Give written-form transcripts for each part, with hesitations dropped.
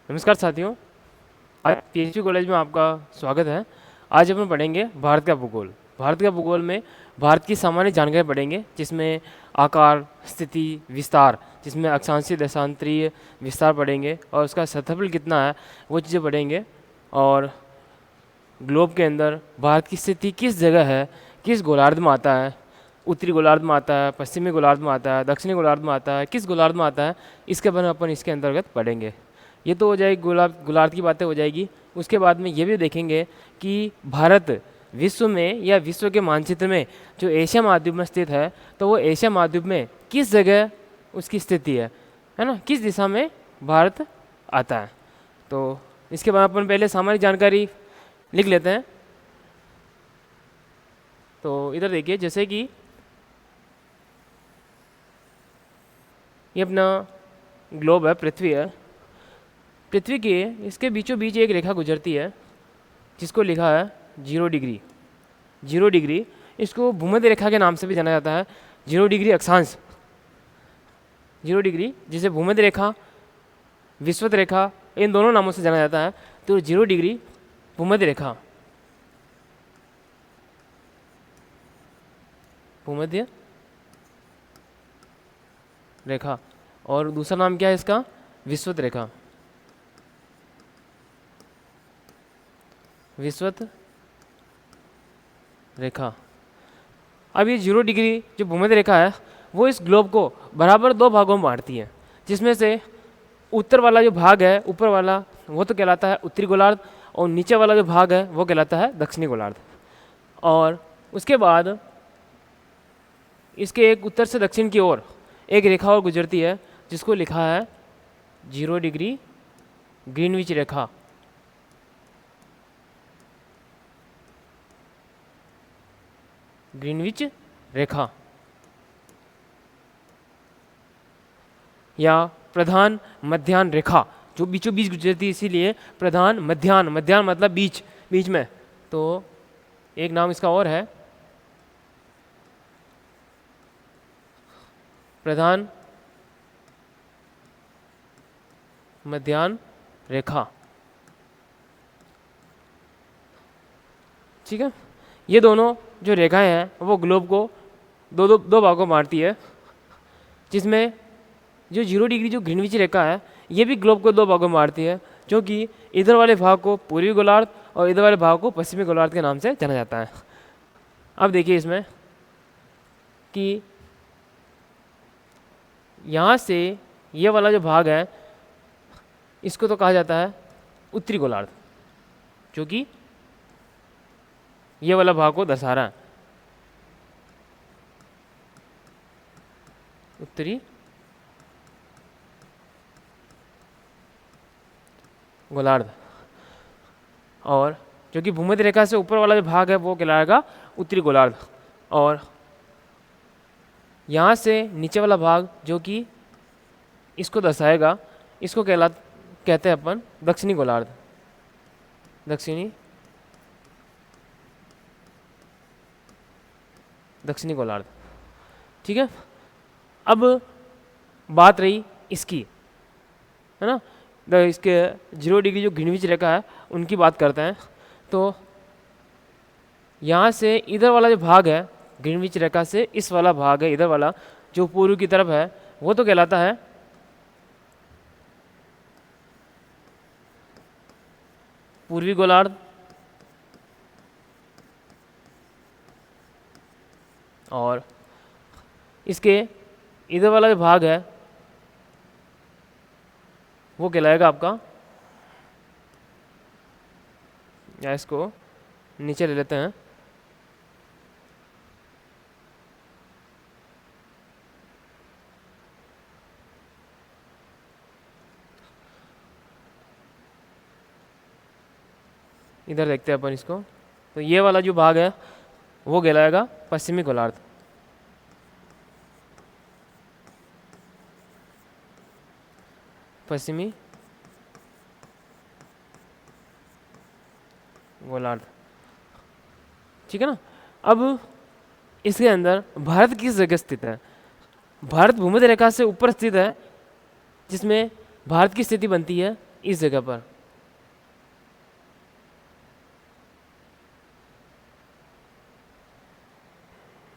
नमस्कार साथियों। आज पीएचडी कॉलेज में आपका स्वागत है। आज अपन पढ़ेंगे भारत का भूगोल। भारत का भूगोल में भारत की सामान्य जानकारी पढ़ेंगे, जिसमें आकार, स्थिति, विस्तार, जिसमें अक्षांशीय देशांतरीय विस्तार पढ़ेंगे और उसका क्षेत्रफल कितना है वो चीज़ें पढ़ेंगे। और ग्लोब के अंदर भारत की स्थिति किस जगह है, किस गोलार्ध में आता है, उत्तरी गोलार्ध में आता है, पश्चिमी गोलार्ध में आता है, दक्षिणी गोलार्ध में आता है, किस गोलार्ध में आता है, इसके बारे में अपन इसके अंतर्गत पढ़ेंगे। ये तो हो जाएगी गोलार्ध की बातें हो जाएगी। उसके बाद में ये भी देखेंगे कि भारत विश्व में या विश्व के मानचित्र में जो एशिया महाद्वीप में स्थित है, तो वो एशिया महाद्वीप में किस जगह उसकी स्थिति है ना, किस दिशा में भारत आता है। तो इसके बाद अपन पहले सामान्य जानकारी लिख लेते हैं। तो इधर देखिए, जैसे कि ये अपना ग्लोब है, पृथ्वी है। पृथ्वी के इसके बीचों बीच एक रेखा गुजरती है जिसको लिखा है 0 डिग्री। 0 डिग्री, इसको भूमध्य रेखा के नाम से भी जाना जाता है। 0 डिग्री अक्षांश, 0 डिग्री, जिसे भूमध्य रेखा, विषुवत रेखा, इन दोनों नामों से जाना जाता है। तो 0 डिग्री भूमध्य रेखा, भूमध्य रेखा, और दूसरा नाम क्या है इसका, विषुवत रेखा, विषुवत रेखा। अब ये 0 डिग्री जो भूमध्य रेखा है वो इस ग्लोब को बराबर दो भागों में बांटती है, जिसमें से उत्तर वाला जो भाग है, ऊपर वाला, वो तो कहलाता है उत्तरी गोलार्ध, और नीचे वाला जो भाग है वो कहलाता है दक्षिणी गोलार्ध। और उसके बाद इसके एक उत्तर से दक्षिण की ओर एक रेखा और गुजरती है जिसको लिखा है 0 डिग्री ग्रीनविच रेखा। ग्रीनविच रेखा या प्रधान मध्याह्न रेखा, जो बीचों बीच गुजरती है, इसीलिए प्रधान मध्याह्न, मध्याह्न मतलब बीच, बीच में। तो एक नाम इसका और है प्रधान मध्याह्न रेखा। ठीक है, ये दोनों जो रेखाएं हैं वो ग्लोब को दो भागों में बांटती है, जिसमें जो 0 डिग्री जो ग्रीनविच रेखा है ये भी ग्लोब को दो भागों में बांटती है, जो कि इधर वाले भाग को पूर्वी गोलार्ध और इधर वाले भाग को पश्चिमी गोलार्ध के नाम से जाना जाता है। अब देखिए इसमें कि यहाँ से ये वाला जो भाग है इसको तो कहा जाता है उत्तरी गोलार्ध, जो कि ये वाला भाग को दर्शा रहा है, उत्तरी गोलार्ध। और जो कि भूमध्य रेखा से ऊपर वाला जो भाग है वो कहलाएगा उत्तरी गोलार्ध, और यहाँ से नीचे वाला भाग जो कि इसको दर्शाएगा, इसको कहते हैं अपन दक्षिणी गोलार्ध, दक्षिणी गोलार्ध। ठीक है, अब बात रही इसकी, है ना, इसके 0 डिग्री जो ग्रीनविच रेखा है उनकी बात करते हैं। तो यहाँ से इधर वाला जो भाग है ग्रीनविच रेखा से, इस वाला भाग है इधर वाला जो पूर्व की तरफ है, वो तो कहलाता है पूर्वी गोलार्ध, और इसके इधर वाला जो भाग है वो कहलाएगा आपका, या इसको नीचे ले लेते हैं, इधर देखते हैं अपन इसको। तो ये वाला जो भाग है वो कहलाएगा पश्चिमी गोलार्ध, पश्चिमी गोलार्ध। ठीक है ना। अब इसके अंदर भारत किस जगह स्थित है? भारत भूमध्य रेखा से ऊपर स्थित है, जिसमें भारत की स्थिति बनती है इस जगह पर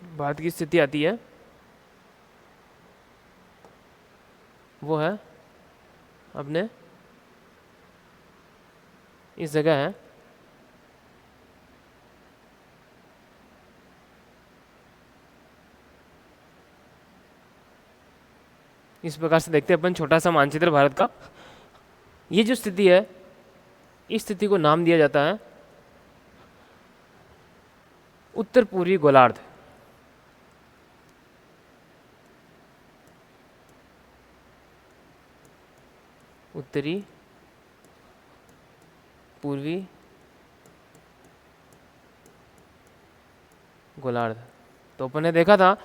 भारत की स्थिति आती है वो है अपने इस जगह है इस प्रकार से देखते हैं अपन छोटा सा मानचित्र भारत का। ये जो स्थिति है इस स्थिति को नाम दिया जाता है उत्तर पूर्वी गोलार्ध। उत्तरी पूर्वी गोलार्ध। तो अपन ने देखा था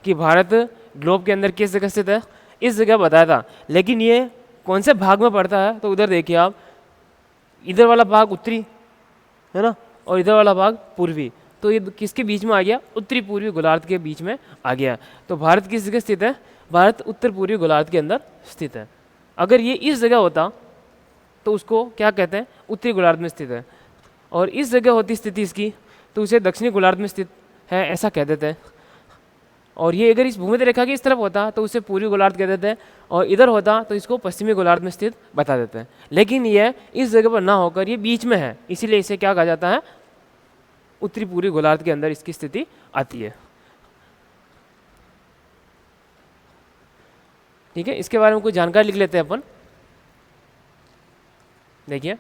कि भारत ग्लोब के अंदर किस जगह स्थित है, इस जगह बताया था। लेकिन ये कौन से भाग में पड़ता है, तो उधर देखिए आप, इधर वाला भाग उत्तरी है ना, और इधर वाला भाग पूर्वी। तो ये किसके बीच में आ गया, उत्तरी पूर्वी गोलार्ध के बीच में आ गया। तो भारत किस जगह स्थित है, भारत उत्तर पूर्वी गोलार्ध के अंदर स्थित है। अगर ये इस जगह होता तो उसको क्या कहते हैं, उत्तरी गोलार्ध में स्थित है। और इस जगह होती स्थिति इसकी तो उसे दक्षिणी गोलार्ध में स्थित है ऐसा कह देते हैं। और ये अगर इस भूमध्य रेखा की इस तरफ होता तो उसे पूर्वी गोलार्ध कह देते हैं, और इधर होता तो इसको पश्चिमी गोलार्ध में स्थित बता देते हैं। लेकिन ये इस जगह पर ना होकर ये बीच में है, इसीलिए इसे क्या कहा जाता है, उत्तरी पूर्वी गोलार्ध के अंदर इसकी स्थिति आती है। ठीक है, इसके बारे में कुछ जानकारी लिख लेते हैं अपन। देखिए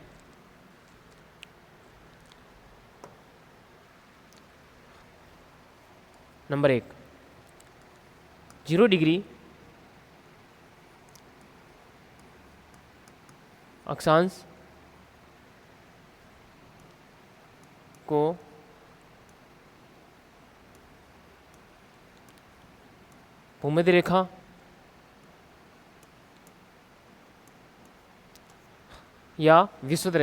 नंबर 1, 0 डिग्री अक्षांश को भूमध्य रेखा या विषुवत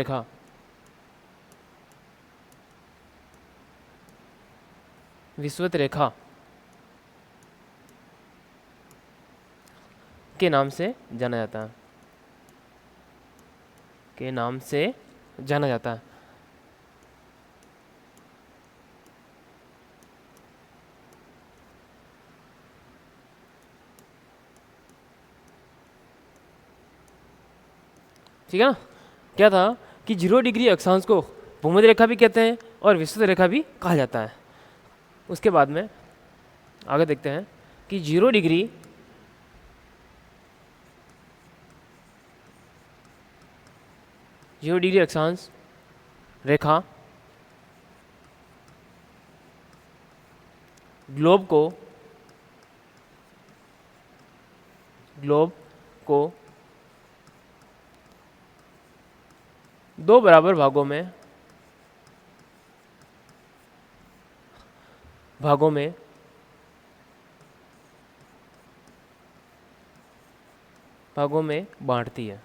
रेखा के नाम से जाना जाता है, के नाम से जाना जाता है। ठीक है ना। क्या था कि 0 डिग्री अक्षांश को भूमध्य रेखा भी कहते हैं और विषुवत रेखा भी कहा जाता है। उसके बाद में आगे देखते हैं कि 0 डिग्री अक्षांश रेखा ग्लोब को 2 बराबर भागों में बांटती है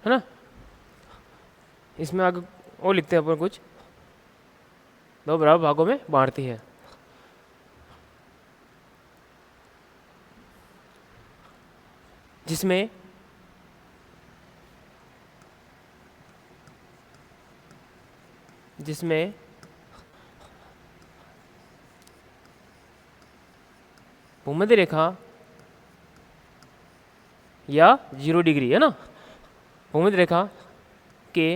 ना। इसमें आगे और लिखते हैं अपन कुछ, 2 बराबर भागों में बांटती है। जिसमें भूमध्य रेखा या 0 डिग्री है ना, भूमध्य रेखा के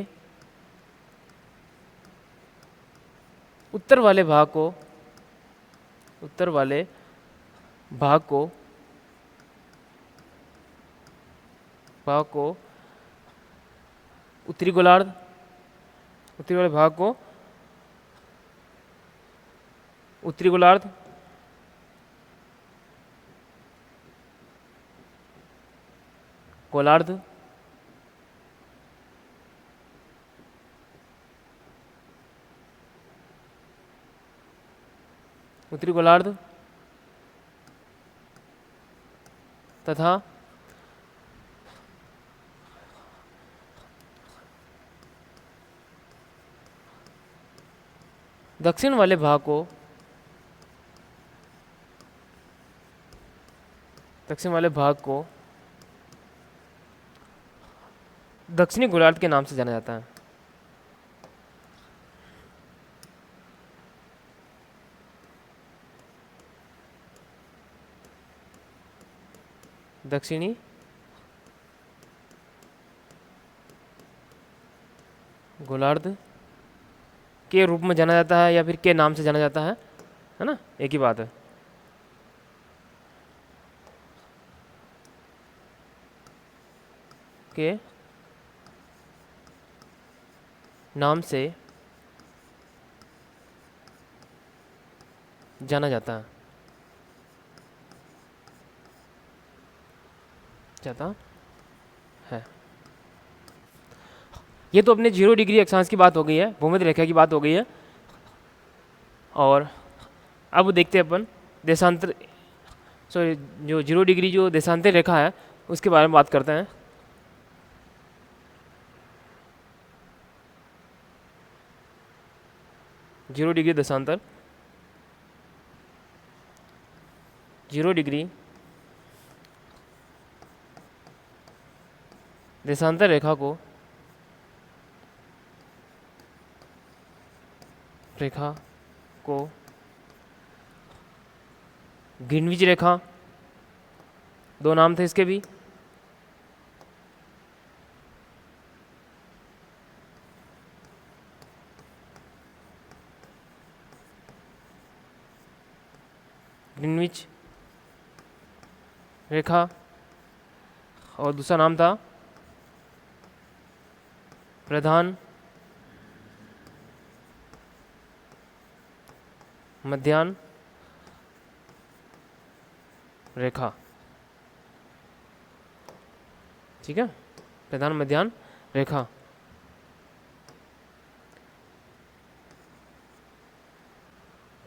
उत्तर वाले भाग को उत्तरी गोलार्ध, उत्तरी वाले भाग को उत्तरी गोलार्ध, उत्तरी गोलार्ध तथा दक्षिण वाले भाग को दक्षिण वाले भाग को दक्षिणी गोलार्ध के नाम से जाना जाता है। दक्षिणी गोलार्ध के रूप में जाना जाता है या फिर के नाम से जाना जाता है ना, एक ही बात है। के नाम से जाना जाता है। ये तो अपने 0 डिग्री अक्षांश की बात हो गई है, भूमध्य रेखा की बात हो गई है। और अब देखते हैं अपन देशांतर, सॉरी जो 0 डिग्री जो देशांतर रेखा है उसके बारे में बात करते हैं। जीरो डिग्री देशांतर, 0 डिग्री देशांतर रेखा को ग्रीनविच रेखा, 2 नाम थे इसके भी, ग्रीनविच रेखा, और दूसरा नाम था प्रधान मध्याह्न रेखा। ठीक है, प्रधान मध्याह्न रेखा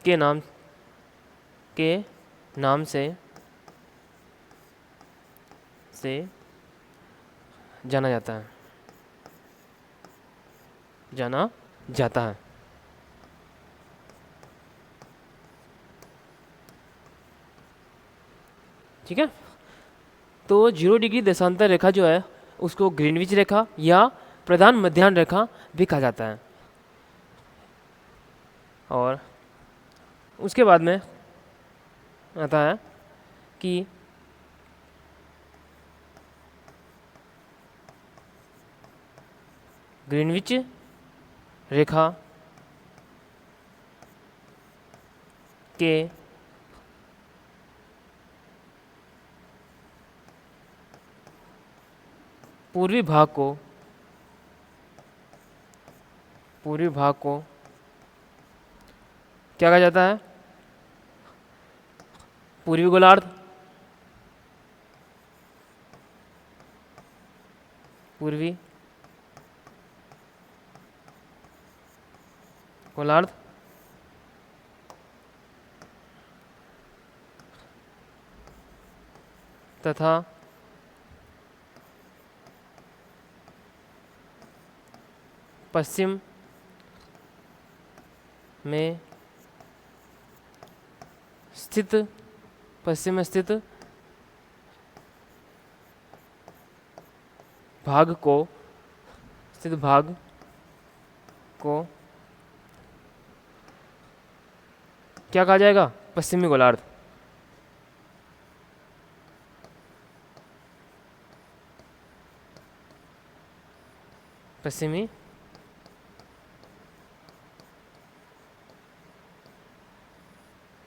के नाम से जाना जाता है। ठीक है, तो 0 डिग्री देशांतर रेखा जो है उसको ग्रीनविच रेखा या प्रधान मध्याह्न रेखा भी कहा जाता है। और उसके बाद में आता है कि ग्रीनविच रेखा के पूर्वी भाग को क्या कहा जाता है? पूर्वी गोलार्ध, पूर्वी गोलार्ध तथा पश्चिम में स्थित भाग को क्या कहा जाएगा? पश्चिमी गोलार्ध।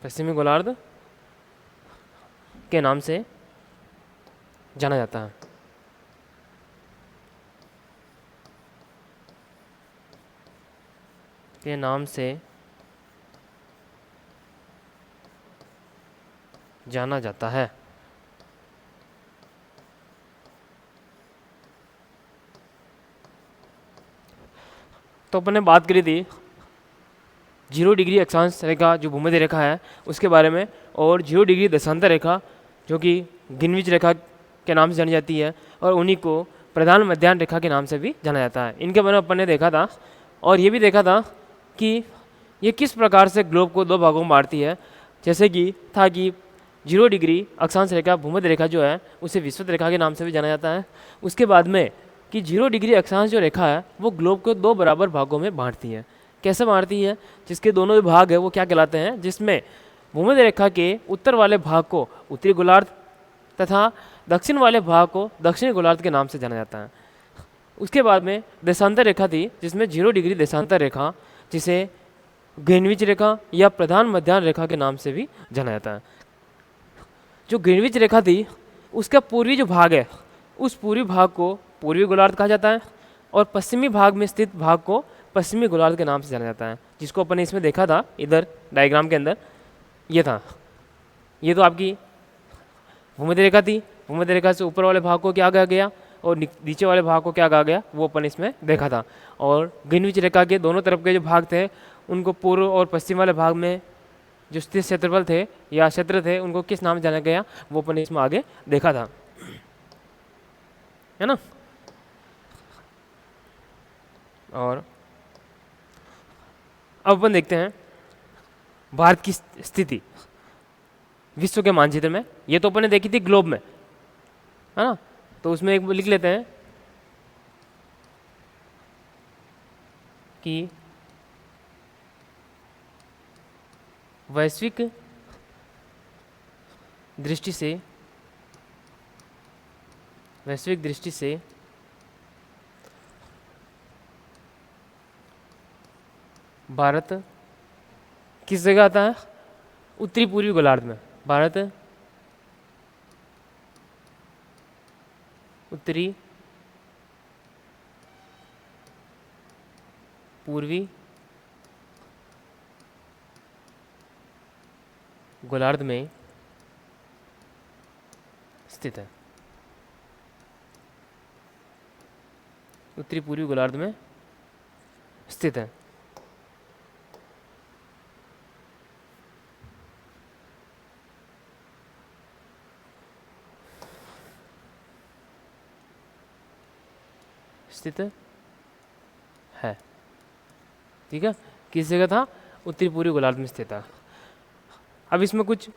पश्चिमी गोलार्ध के नाम से जाना जाता है। के नाम से जाना जाता है। तो अपन ने बात करी थी 0 डिग्री अक्षांश रेखा जो भूमध्य रेखा है उसके बारे में, और 0 डिग्री देशांतर रेखा जो कि ग्रीनविच रेखा के नाम से जानी जाती है, और उन्हीं को प्रधान मध्याह्न रेखा के नाम से भी जाना जाता है। इनके बारे में अपन ने देखा था, और ये भी देखा था कि ये किस प्रकार से ग्लोब को 2 भागों में बांटती है। जैसे कि था कि 0 डिग्री अक्षांश रेखा भूमध्य रेखा जो है उसे विषुवत रेखा के नाम से भी जाना जाता है। उसके बाद में कि 0 डिग्री अक्षांश जो रेखा है वो ग्लोब को 2 बराबर भागों में बांटती है। कैसे बांटती है? जिसके दोनों भी भाग है वो क्या कहलाते हैं? जिसमें भूमध्य रेखा के उत्तर वाले भाग को उत्तरी गोलार्ध तथा दक्षिण वाले भाग को दक्षिणी गोलार्ध के नाम से जाना जाता है। उसके बाद में देशांतर रेखा थी, जिसमें 0 डिग्री देशांतर रेखा, जिसे ग्रीनविच रेखा या प्रधान मध्याह्न रेखा के नाम से भी जाना जाता है। जो ग्रीनविच रेखा थी उसका पूर्वी जो भाग है उस पूर्वी भाग को पूर्वी गोलार्ध कहा जाता है और पश्चिमी भाग में स्थित भाग को पश्चिमी गोलार्ध के नाम से जाना जाता है, जिसको अपन ने इसमें देखा था इधर डायग्राम के अंदर। ये था, ये तो आपकी भूमध्य रेखा थी। भूमध्य रेखा से ऊपर वाले भाग को क्या कहा गया और नीचे वाले भाग को क्या कहा गया वो अपन इसमें देखा था। और ग्रीनविच रेखा के दोनों तरफ के जो भाग थे उनको पूर्व और पश्चिम वाले भाग में जो स्थित क्षेत्रफल थे या क्षेत्र थे उनको किस नाम से जाना गया वो अपन इसमें आगे देखा था, है ना। और अब अपन देखते हैं भारत की स्थिति विश्व के मानचित्र में। ये तो अपन ने देखी थी ग्लोब में, है ना। तो उसमें एक लिख लेते हैं कि वैश्विक दृष्टि से भारत किस जगह आता है? उत्तरी पूर्वी गोलार्ध में। भारत उत्तरी पूर्वी गोलार्ध में स्थित है। उत्तरी पूर्वी गोलार्ध में स्थित है। स्थित है, ठीक है। किस जगह था? उत्तरी पूर्वी गोलार्ध में स्थित है। अब इसमें कुछ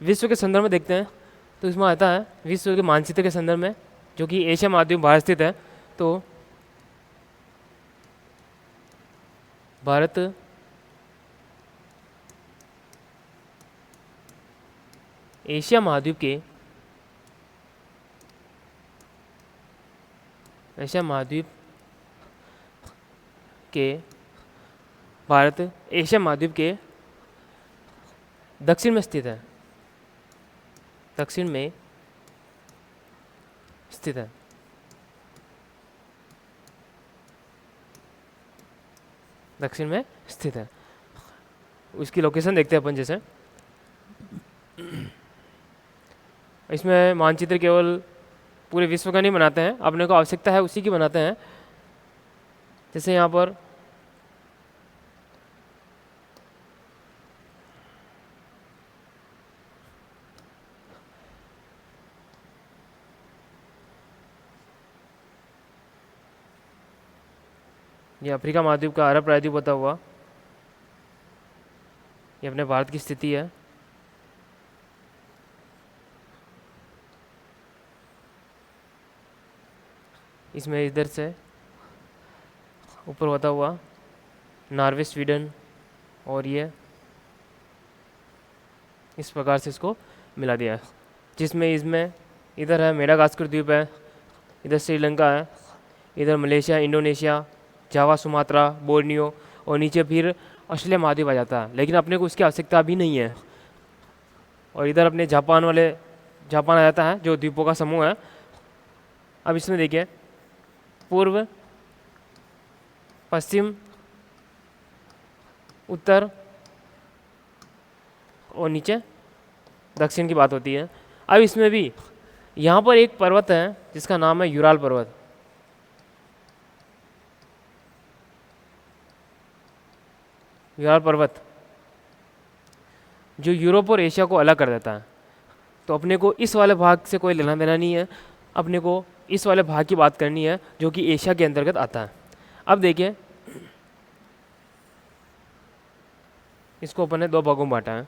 विश्व के संदर्भ में देखते हैं। तो इसमें आता है विश्व के मानचित्र के संदर्भ में, जो कि एशिया महाद्वीप भारत स्थित है। तो भारत एशिया महाद्वीप के दक्षिण में स्थित है। दक्षिण में स्थित है। दक्षिण में स्थित है। उसकी लोकेशन देखते हैं अपन। जैसे इसमें मानचित्र केवल पूरे विश्व का नहीं बनाते हैं, अपने को आवश्यकता है उसी की बनाते हैं। जैसे यहाँ पर ये अफ्रीका महाद्वीप का अरब प्रायद्वीप होता हुआ ये अपने भारत की स्थिति है। इसमें इधर से ऊपर होता हुआ नॉर्वे, स्वीडन, और ये इस प्रकार से इसको मिला दिया है। जिसमें इधर है मेडागास्कर द्वीप है, इधर श्रीलंका है, इधर मलेशिया, इंडोनेशिया, जावा, सुमात्रा, बोर्नियो, और नीचे फिर ऑस्ट्रेलिया महाद्वीप आ जाता है। लेकिन अपने को उसकी आवश्यकता भी नहीं है। और इधर अपने जापान आ जाता है, जो द्वीपों का समूह है। अब इसमें देखिए पूर्व, पश्चिम, उत्तर और नीचे दक्षिण की बात होती है। अब इसमें भी यहाँ पर एक पर्वत है जिसका नाम है यूराल पर्वत। यूराल पर्वत जो यूरोप और एशिया को अलग कर देता है। तो अपने को इस वाले भाग से कोई लेना देना नहीं है, अपने को इस वाले भाग की बात करनी है जो कि एशिया के अंतर्गत आता है। अब देखिए इसको अपन ने 2 भागों में बांटा है।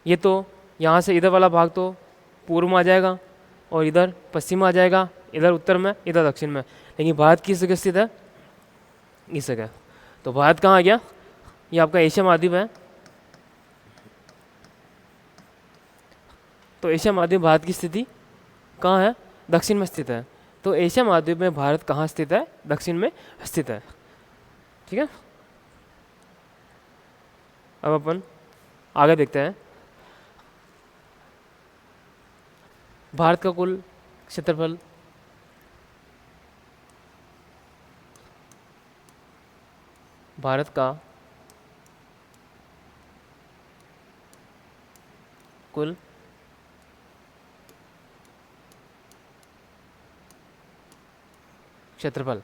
ये तो यहाँ से इधर वाला भाग तो पूर्व में आ जाएगा और इधर पश्चिम में आ जाएगा, इधर उत्तर में, इधर दक्षिण में। लेकिन भारत किस जगह स्थित है? इस जगह। तो भारत कहाँ आ गया? ये आपका एशिया महाद्वीप है। तो एशिया महाद्वीप भारत की स्थिति कहाँ है? दक्षिण में स्थित है। तो एशिया महाद्वीप में भारत कहाँ स्थित है? दक्षिण में स्थित है। ठीक है, अब अपन आगे देखते हैं। भारत का कुल क्षेत्रफल भारत का कुल क्षेत्रफल,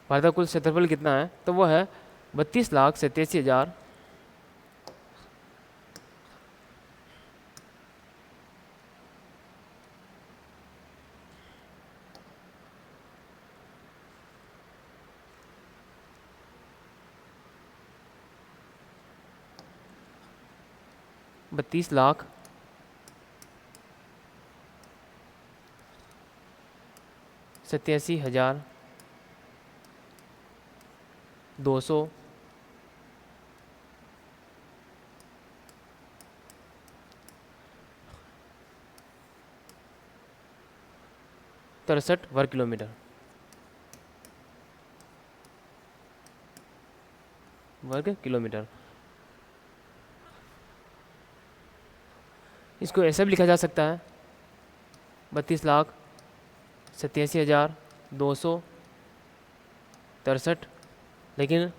भारत का कुल क्षेत्रफल कितना है? तो वो है 32,87,000 32,87,200 63 वर्ग किलोमीटर। इसको ऐसा भी लिखा जा सकता है 32,87,263, लेकिन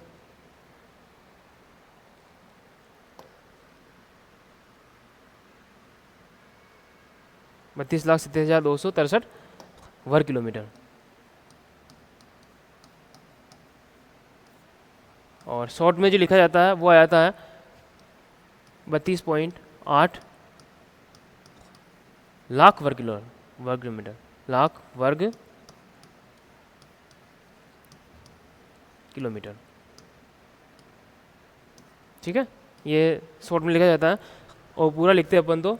बत्तीस लाख 87,263 वर्ग किलोमीटर। और शॉर्ट में जो लिखा जाता है वो आ जाता है 32.8 लाख वर्ग किलोमीटर, लाख वर्ग किलोमीटर। ठीक है, ये शॉर्ट में लिखा जाता है और पूरा लिखते हैं अपन तो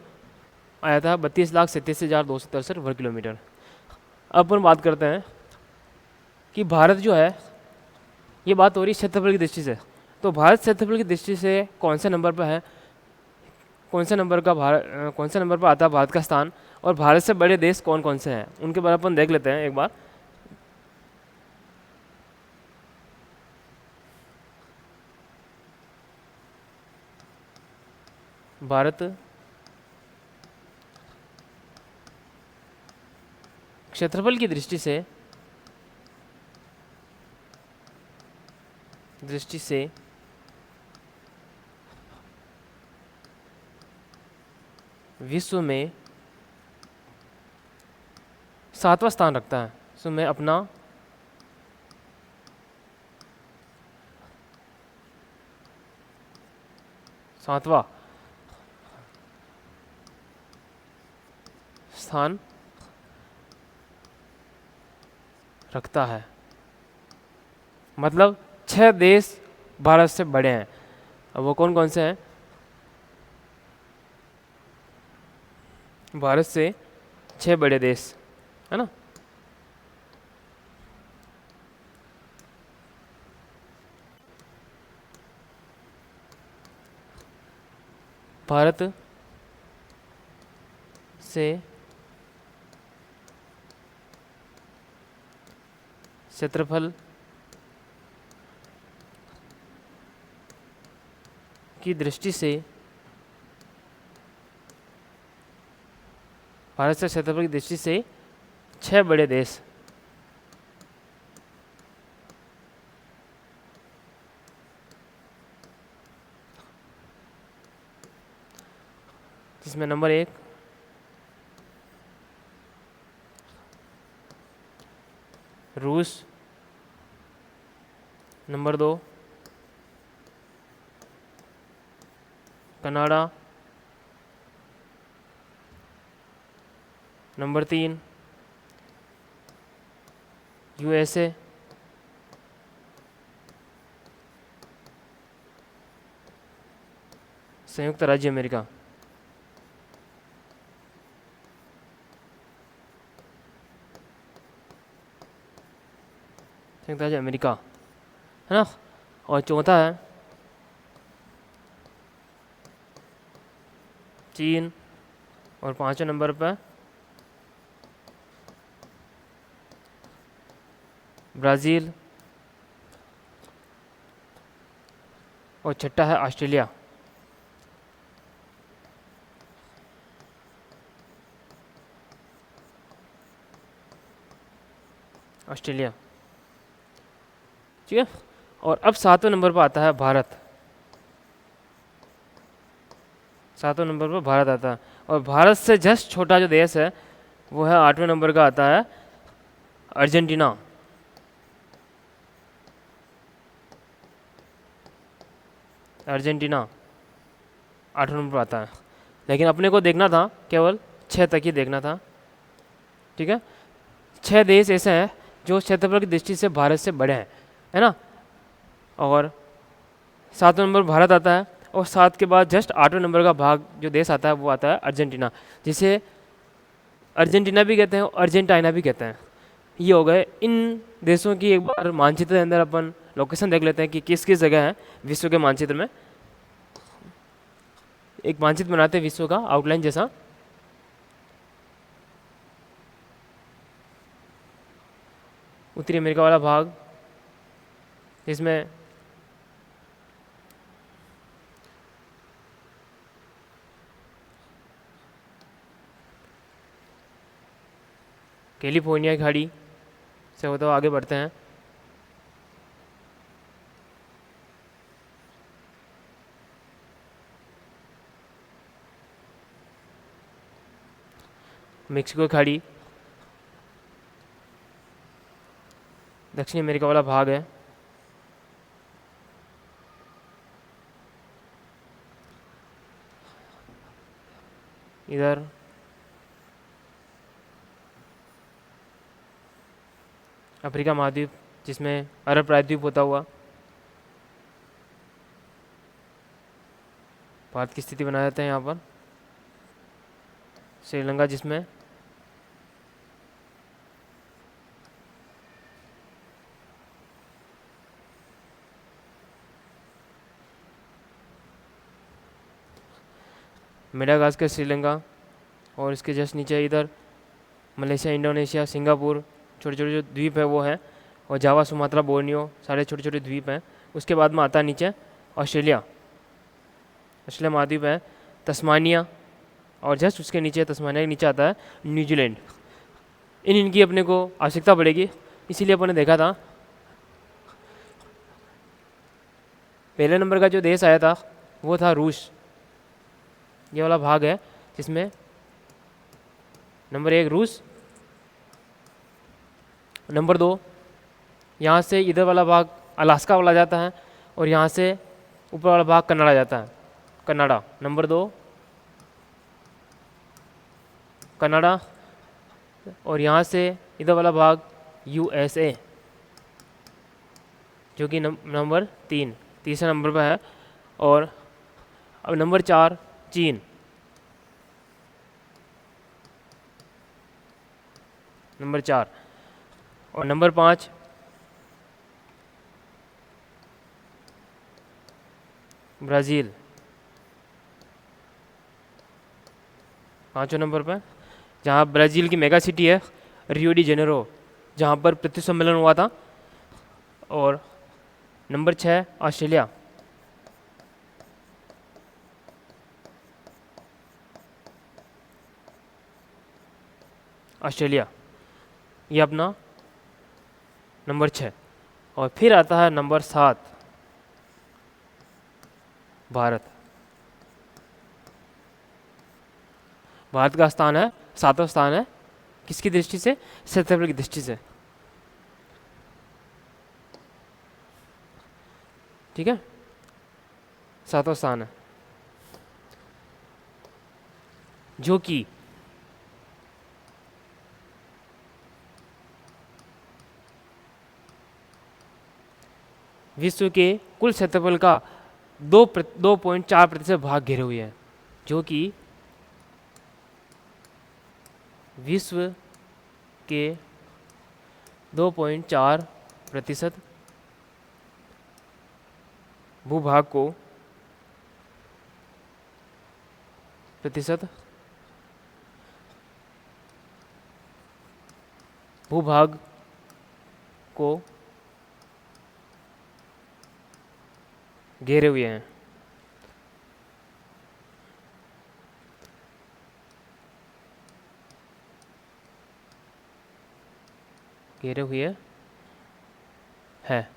आया था 32,87,263 वर्ग किलोमीटर। अब अपन बात करते हैं कि भारत जो है, ये बात हो रही है क्षेत्रफल की दृष्टि से। तो भारत क्षेत्रफल की दृष्टि से कौन से नंबर पर है? कौन से नंबर पर आता है भारत का स्थान? और भारत से बड़े देश कौन कौन से हैं उनके बारे में अपन देख लेते हैं एक बार। भारत क्षेत्रफल की दृष्टि से विश्व में 7वां स्थान रखता है। विश्व में अपना 7वां स्थान रखता है। मतलब 6 देश भारत से बड़े हैं। अब वो कौन कौन से हैं? भारत से 6 बड़े देश है ना। भारत से क्षेत्रफल की दृष्टि से, भारत से क्षेत्रफल की दृष्टि से 6 बड़े देश, जिसमें नंबर 1 रूस, नंबर 2 कनाडा, नंबर 3 यूएसए, संयुक्त राज्य अमेरिका। संयुक्त राज्य अमेरिका है ना। और चौथा है चीन। और पांचवें नंबर पर ब्राज़ील। और छठा है ऑस्ट्रेलिया। ऑस्ट्रेलिया, ठीक है। और अब सातवें नंबर पर आता है भारत। सातवें नंबर पर भारत आता है। और भारत से जस्ट छोटा जो देश है वो है आठवें नंबर का आता है अर्जेंटीना। अर्जेंटीना आठवें नंबर पर आता है। लेकिन अपने को देखना था केवल 6 तक ही देखना था, ठीक है। 6 देश ऐसे हैं जो क्षेत्रफल की दृष्टि से भारत से बड़े हैं, है ना। और सातवें नंबर भारत आता है। और 7 के बाद जस्ट आठवें नंबर का भाग जो देश आता है वो आता है अर्जेंटीना, जिसे अर्जेंटीना भी कहते हैं और अर्जेंटाइना भी कहते हैं। ये हो गए इन देशों की एक बार मानचित्र के अंदर अपन लोकेशन देख लेते हैं कि किस किस जगह है विश्व के मानचित्र में। एक मानचित्र बनाते हैं विश्व का आउटलाइन जैसा। उत्तरी अमेरिका वाला भाग जिसमें कैलिफोर्निया की खाड़ी से होते हुए आगे बढ़ते हैं। मेक्सिको की खाड़ी दक्षिण अमेरिका वाला भाग है। इधर अफ्रीका महाद्वीप जिसमें अरब प्रायद्वीप होता हुआ भारत की स्थिति बना देते हैं यहाँ पर। श्रीलंका जिसमें मेडागास्कर, श्रीलंका। और इसके जस्ट नीचे इधर मलेशिया, इंडोनेशिया, सिंगापुर, छोटे छोटे जो द्वीप है वो हैं। और जावा, सुमात्रा, बोर्नियो सारे छोटे छोटे द्वीप हैं। उसके बाद में आता है नीचे ऑस्ट्रेलिया। ऑस्ट्रेलिया महाद्वीप है। तस्मानिया, और जस्ट उसके नीचे तस्मानिया के नीचे आता है न्यूजीलैंड। इनकी अपने को आवश्यकता पड़ेगी, इसीलिए अपन ने देखा था पहले नंबर का जो देश आया था वो था रूस। ये वाला भाग है जिसमें नंबर 1 रूस, नंबर 2 यहाँ से इधर वाला भाग अलास्का वाला जाता है। और यहाँ से ऊपर वाला भाग कनाडा जाता है, कनाडा। Number 2 Canada. और यहाँ से इधर वाला भाग यूएसए जो कि नंबर 3 तीसरे नंबर पर है। और अब नंबर 4 चीन। नंबर 4। और नंबर 5 ब्राज़ील, 5वें नंबर पर, जहाँ ब्राज़ील की मेगा सिटी है रियो डी जेनेरो, जहाँ पर पृथ्वी सम्मेलन हुआ था। और नंबर 6 ऑस्ट्रेलिया। ऑस्ट्रेलिया ये अपना नंबर 6। और फिर आता है नंबर 7 भारत। भारत का स्थान है 7वां स्थान है किसकी दृष्टि से? क्षेत्रफल की दृष्टि से, ठीक है। 7वां स्थान है जो कि विश्व के कुल क्षेत्रफल का 2.4% भाग घेरे हुए हैं, जो कि विश्व के 2.4% भूभाग को प्रतिशत भूभाग को घेरे हुए हैं। घेरे हुए हैं।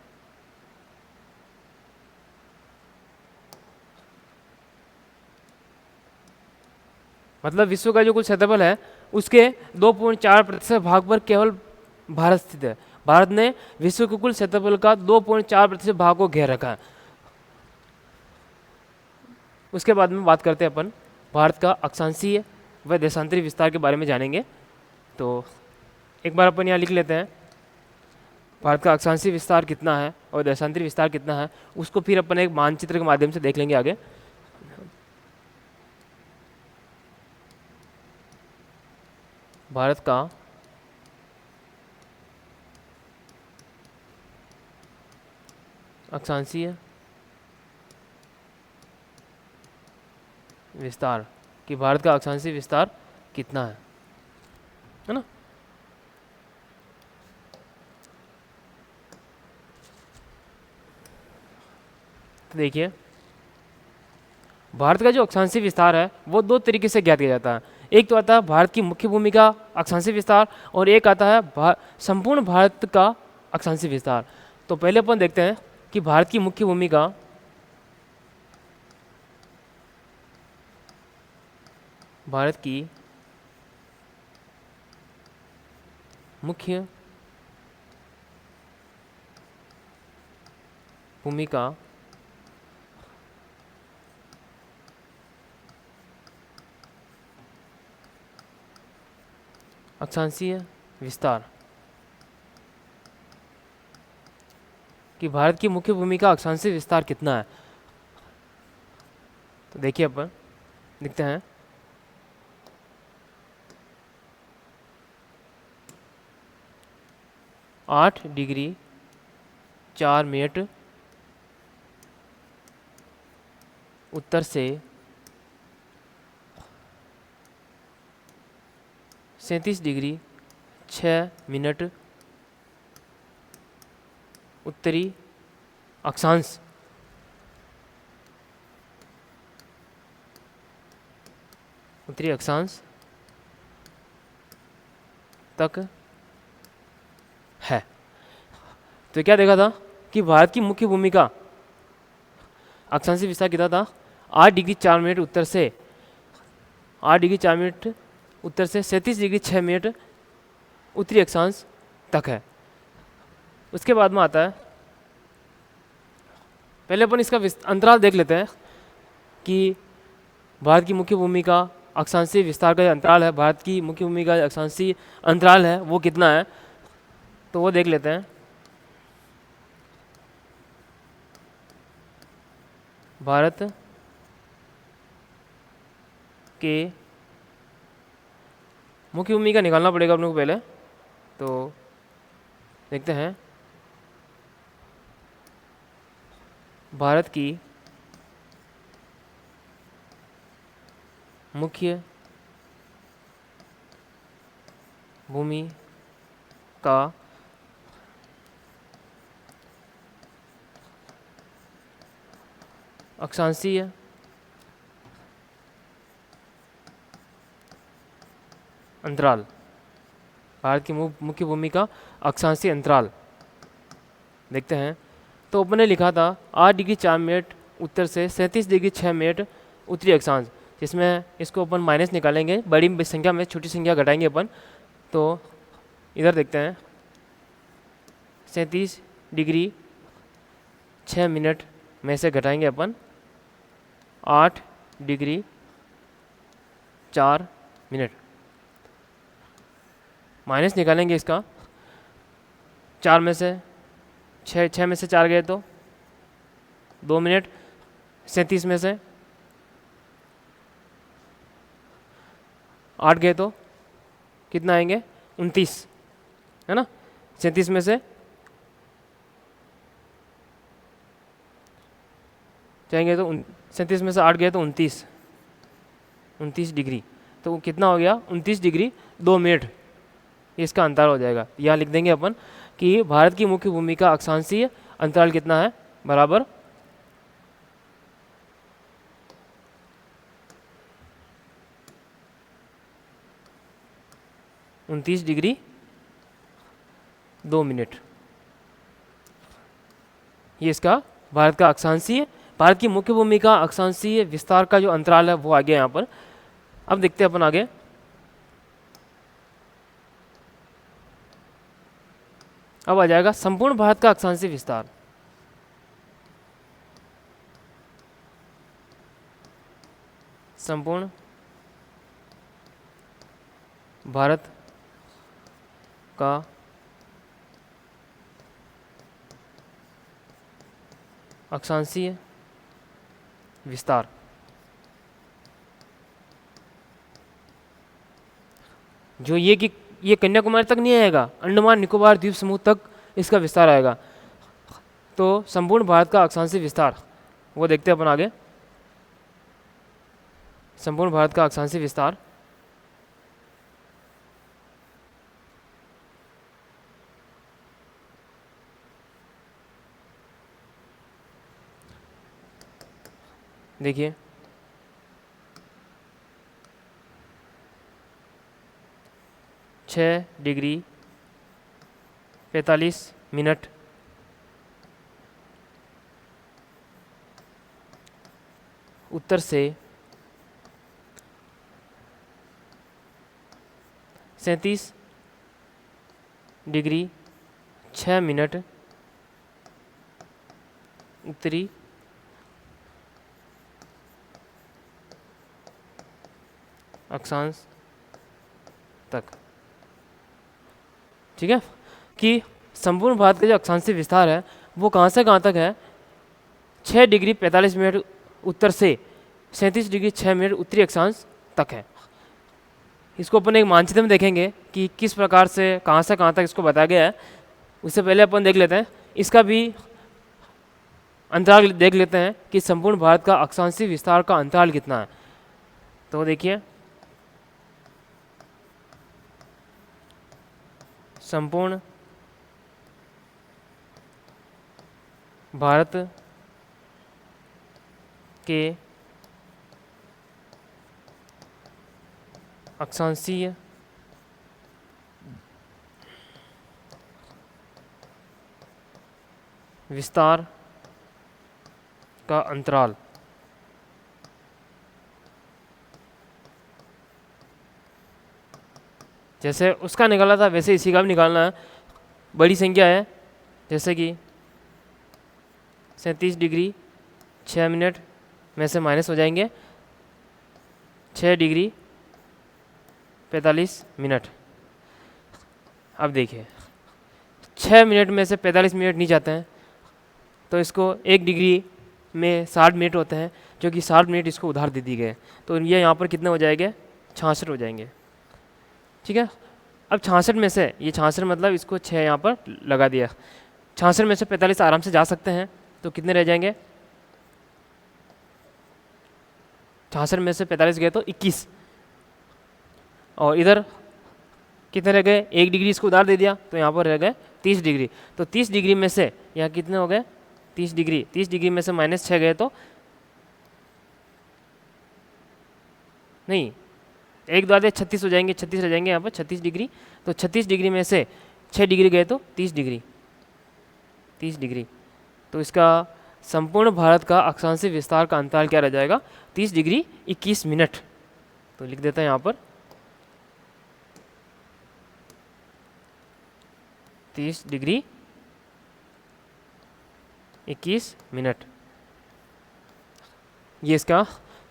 मतलब विश्व का जो कुल क्षेत्रफल है उसके 2.4% भाग पर केवल भारत स्थित है। भारत ने विश्व के कुल क्षेत्रफल का 2.4% भाग को घेर रखा है। उसके बाद में बात करते हैं अपन भारत का अक्षांशीय व देशांतरी विस्तार के बारे में जानेंगे। तो एक बार अपन यहाँ लिख लेते हैं भारत का अक्षांशीय विस्तार कितना है और देशांतरी विस्तार कितना है, उसको फिर अपन एक मानचित्र के माध्यम से देख लेंगे आगे। भारत का अक्षांशीय विस्तार कि भारत का अक्षांशीय विस्तार कितना है ना। तो देखिए भारत का जो अक्षांशीय विस्तार है वो दो तरीके से ज्ञात किया जाता है। एक तो आता है भारत की मुख्य भूमि का अक्षांशीय विस्तार और एक आता है संपूर्ण भारत का अक्षांशीय विस्तार। तो पहले अपन देखते हैं कि भारत की मुख्य भूमि का भारत की मुख्य भूमि का अक्षांशीय विस्तार कि भारत की मुख्य भूमि का अक्षांशीय विस्तार कितना है। तो देखिए अपन लिखते हैं 8°4' उत्तर से 37°6' उत्तरी अक्षांश तक है। तो क्या देखा था कि भारत की मुख्य भूमि का अक्षांशीय विस्तार कितना था 8°4' उत्तर से 8°4' उत्तर से 37°6' उत्तरी अक्षांश तक है। उसके बाद में आता है पहले अपन इसका अंतराल देख लेते हैं कि भारत की मुख्य भूमि का अक्षांशीय विस्तार का अंतराल है, भारत की मुख्य भूमि का अक्षांशीय अंतराल है वो कितना है। तो वो देख लेते हैं। भारत के मुख्य भूमि का निकालना पड़ेगा अपने को पहले। तो देखते हैं भारत की मुख्य भूमि का अक्षांशीय अंतराल, भारत की मुख्य भूमि का अक्षांशीय अंतराल देखते हैं। तो अपने लिखा था 8°4' उत्तर से 37°6' उत्तरी अक्षांश, जिसमें इसको अपन माइनस निकालेंगे, बड़ी संख्या में छोटी संख्या घटाएंगे अपन। तो इधर देखते हैं 37°6' में से घटाएंगे अपन 8°4'। माइनस निकालेंगे इसका 4 में से 6 में से 4 गए तो 2 मिनट 37 में से 8 गए तो कितना आएंगे, 29, है ना। 37 में से जाएंगे तो 37 में से 8 गए तो 29 डिग्री, तो कितना हो गया, 29 डिग्री 2 मिनट, ये इसका अंतर हो जाएगा। यहाँ लिख देंगे अपन कि भारत की मुख्य भूमि का अक्षांशीय अंतराल कितना है, बराबर 29 डिग्री 2 मिनट। ये इसका भारत का अक्षांशीय, भारत की मुख्य भूमि का अक्षांशीय विस्तार का जो अंतराल है वो आ गया यहाँ पर। अब देखते हैं अपन आगे, अब आ जाएगा संपूर्ण भारत का अक्षांशीय विस्तार। संपूर्ण भारत का अक्षांशीय विस्तार। जो ये कि ये कन्याकुमारी तक नहीं आएगा, अंडमान निकोबार द्वीप समूह तक इसका विस्तार आएगा। तो संपूर्ण भारत का अक्षांशीय विस्तार वो देखते हैं अपन आगे। संपूर्ण भारत का अक्षांशीय विस्तार, देखिए 6 डिग्री 45 मिनट उत्तर से 37 डिग्री 6 मिनट उत्तरी अक्षांश तक। ठीक है, कि संपूर्ण भारत का जो अक्षांशीय विस्तार है वो कहाँ से कहाँ तक है, 6 डिग्री 45 मिनट उत्तर से 37 डिग्री 6 मिनट उत्तरी अक्षांश तक है। इसको अपन एक मानचित्र में देखेंगे कि किस प्रकार से कहाँ तक इसको बताया गया है। उससे पहले अपन देख लेते हैं इसका भी अंतराल, देख लेते हैं कि संपूर्ण भारत का अक्षांशीय विस्तार का अंतराल कितना है। तो देखिए संपूर्ण भारत के अक्षांशीय विस्तार का अंतराल जैसे उसका निकाला था वैसे इसी का भी निकालना है। बड़ी संख्या है जैसे कि 37 डिग्री 6 मिनट में से माइनस हो जाएंगे 6 डिग्री 45 मिनट। अब देखिए 6 मिनट में से 45 मिनट नहीं जाते हैं, तो इसको 1 डिग्री में 60 मिनट होते हैं, जो कि 60 मिनट इसको उधार दे दी गए। तो ये यहाँ पर कितने हो जाएंगे, 66 हो जाएंगे। ठीक है, अब 66 में से, ये 66 मतलब इसको 6 यहाँ पर लगा दिया, 66 में से 45 आराम से जा सकते हैं, तो कितने रह जाएंगे, 66 में से 45 गए तो 21, और इधर कितने रह गए, 1 डिग्री इसको उधार दे दिया, तो यहाँ पर रह गए 30 डिग्री। तो 30 डिग्री में से यहाँ कितने हो गए, 30 डिग्री में से -6 गए तो नहीं, 1 द्वारा 36 हो जाएंगे, 36 रह जाएंगे यहाँ पर 36 डिग्री। तो 36 डिग्री में से 6 डिग्री गए तो 30 डिग्री। तो इसका संपूर्ण भारत का अक्षांशीय विस्तार का अंतराल क्या रह जाएगा, 30 डिग्री 21 मिनट। तो लिख देता है यहाँ पर 30 डिग्री 21 मिनट। ये इसका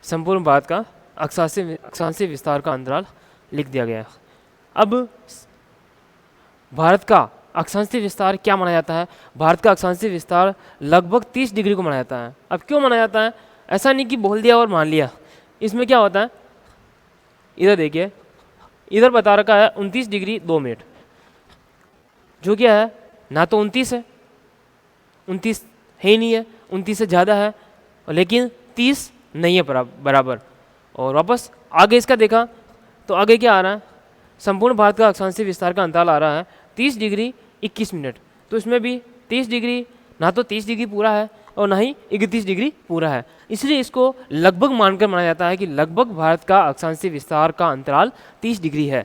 संपूर्ण भारत का अक्षांशीय विस्तार का अंतराल लिख दिया गया। अब भारत का अक्षांशीय विस्तार क्या माना जाता है, भारत का अक्षांशीय विस्तार लगभग 30 डिग्री को माना जाता है। अब क्यों माना जाता है, ऐसा नहीं कि बोल दिया और मान लिया। इसमें क्या होता है, इधर देखिए, इधर बता रखा है 29 डिग्री 2 मिनट, जो क्या है ना तो 29 है, 29 है ही नहीं है, 29 से ज़्यादा है, लेकिन 30 नहीं है बराबर। और वापस आगे इसका देखा तो आगे क्या आ रहा है, संपूर्ण भारत का अक्षांशीय विस्तार का अंतराल आ रहा है 30 डिग्री 21 मिनट। तो इसमें भी 30 डिग्री, ना तो 30 डिग्री पूरा है और ना ही 31 डिग्री पूरा है, इसलिए इसको लगभग मानकर माना जाता है कि लगभग भारत का अक्षांशीय विस्तार का अंतराल 30 डिग्री है।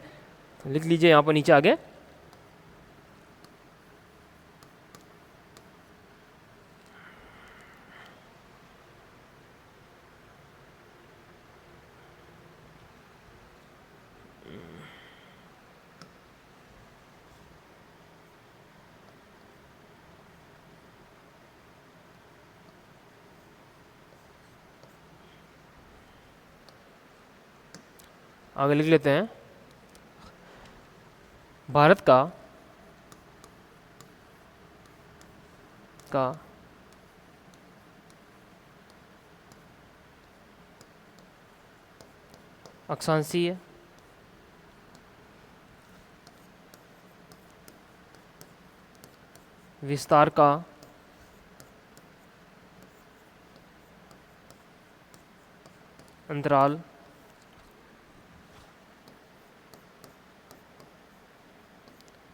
तो लिख लीजिए यहाँ पर नीचे आगे। आगे लिख लेते हैं, भारत का अक्षांशीय विस्तार का अंतराल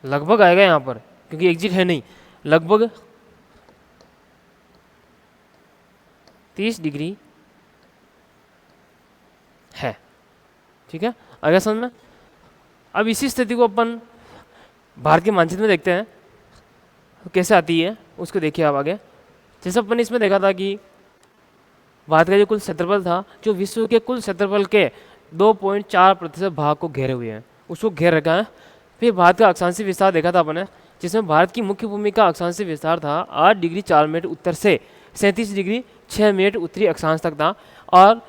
लगभग आएगा यहाँ पर, क्योंकि एग्जिट है नहीं, लगभग 30 डिग्री है। ठीक है, आगे समझ में। अब इसी स्थिति को अपन भारत के मानचित्र में देखते हैं कैसे आती है, उसको देखिए आप आगे। जैसे अपन इसमें देखा था कि भारत का जो कुल क्षेत्रफल था, जो विश्व के कुल क्षेत्रफल के 2.4% भाग को घेरे हुए हैं, उसको घेर रखा है। फिर भारत का अक्षांशीय विस्तार देखा था अपन ने, जिसमें भारत की मुख्य भूमि का अक्षांशीय विस्तार था 8 डिग्री 4 मिनट उत्तर से 37 डिग्री 6 मिनट उत्तरी अक्षांश तक था। और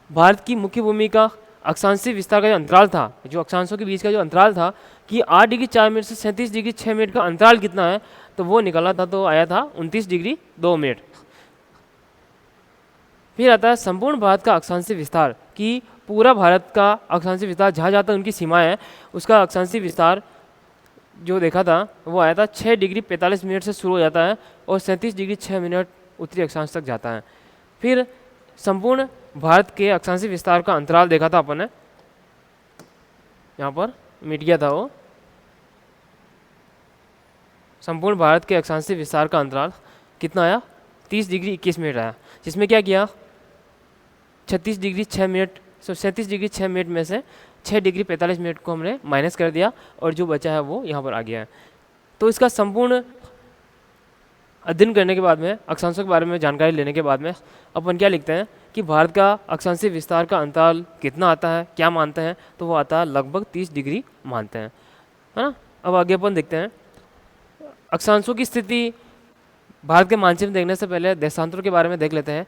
भारत की मुख्य भूमि का अक्षांशीय विस्तार का जो अंतराल था, जो अक्षांशों के बीच का जो अंतराल था कि 8 डिग्री 4 मिनट से 37 डिग्री 6 मिनट का अंतराल कितना है, तो वो निकला था, तो आया था 29 डिग्री 2 मिनट। फिर आता है संपूर्ण भारत का अक्षांशीय विस्तार, कि पूरा भारत का अक्षांशीय विस्तार जहाँ जहाँ तक उनकी सीमाएं हैं, उसका अक्षांशीय विस्तार जो देखा था वो आया था 6 डिग्री 45 मिनट से शुरू हो जाता है और 37 डिग्री 6 मिनट उत्तरी अक्षांश तक जाता है। फिर संपूर्ण भारत के अक्षांशीय विस्तार का अंतराल देखा था अपन ने, यहाँ पर मिट गया था वो। संपूर्ण भारत के अक्षांशीय विस्तार का अंतराल कितना आया, 30 डिग्री 21 मिनट आया, जिसमें क्या किया 36 डिग्री 6 मिनट 37 डिग्री 6 मिनट में से 6 डिग्री 45 मिनट को हमने माइनस कर दिया और जो बचा है वो यहाँ पर आ गया है। तो इसका संपूर्ण अध्ययन करने के बाद में, अक्षांशों के बारे में जानकारी लेने के बाद में, अपन क्या लिखते हैं कि भारत का अक्षांशीय विस्तार का अंतराल कितना आता है, क्या मानते हैं, तो वो आता है लगभग 30 डिग्री मानते हैं, है ना। अब आगे अपन देखते हैं अक्षांशों की स्थिति। भारत के मानचित्र देखने से पहले देशांतरों के बारे में देख लेते हैं,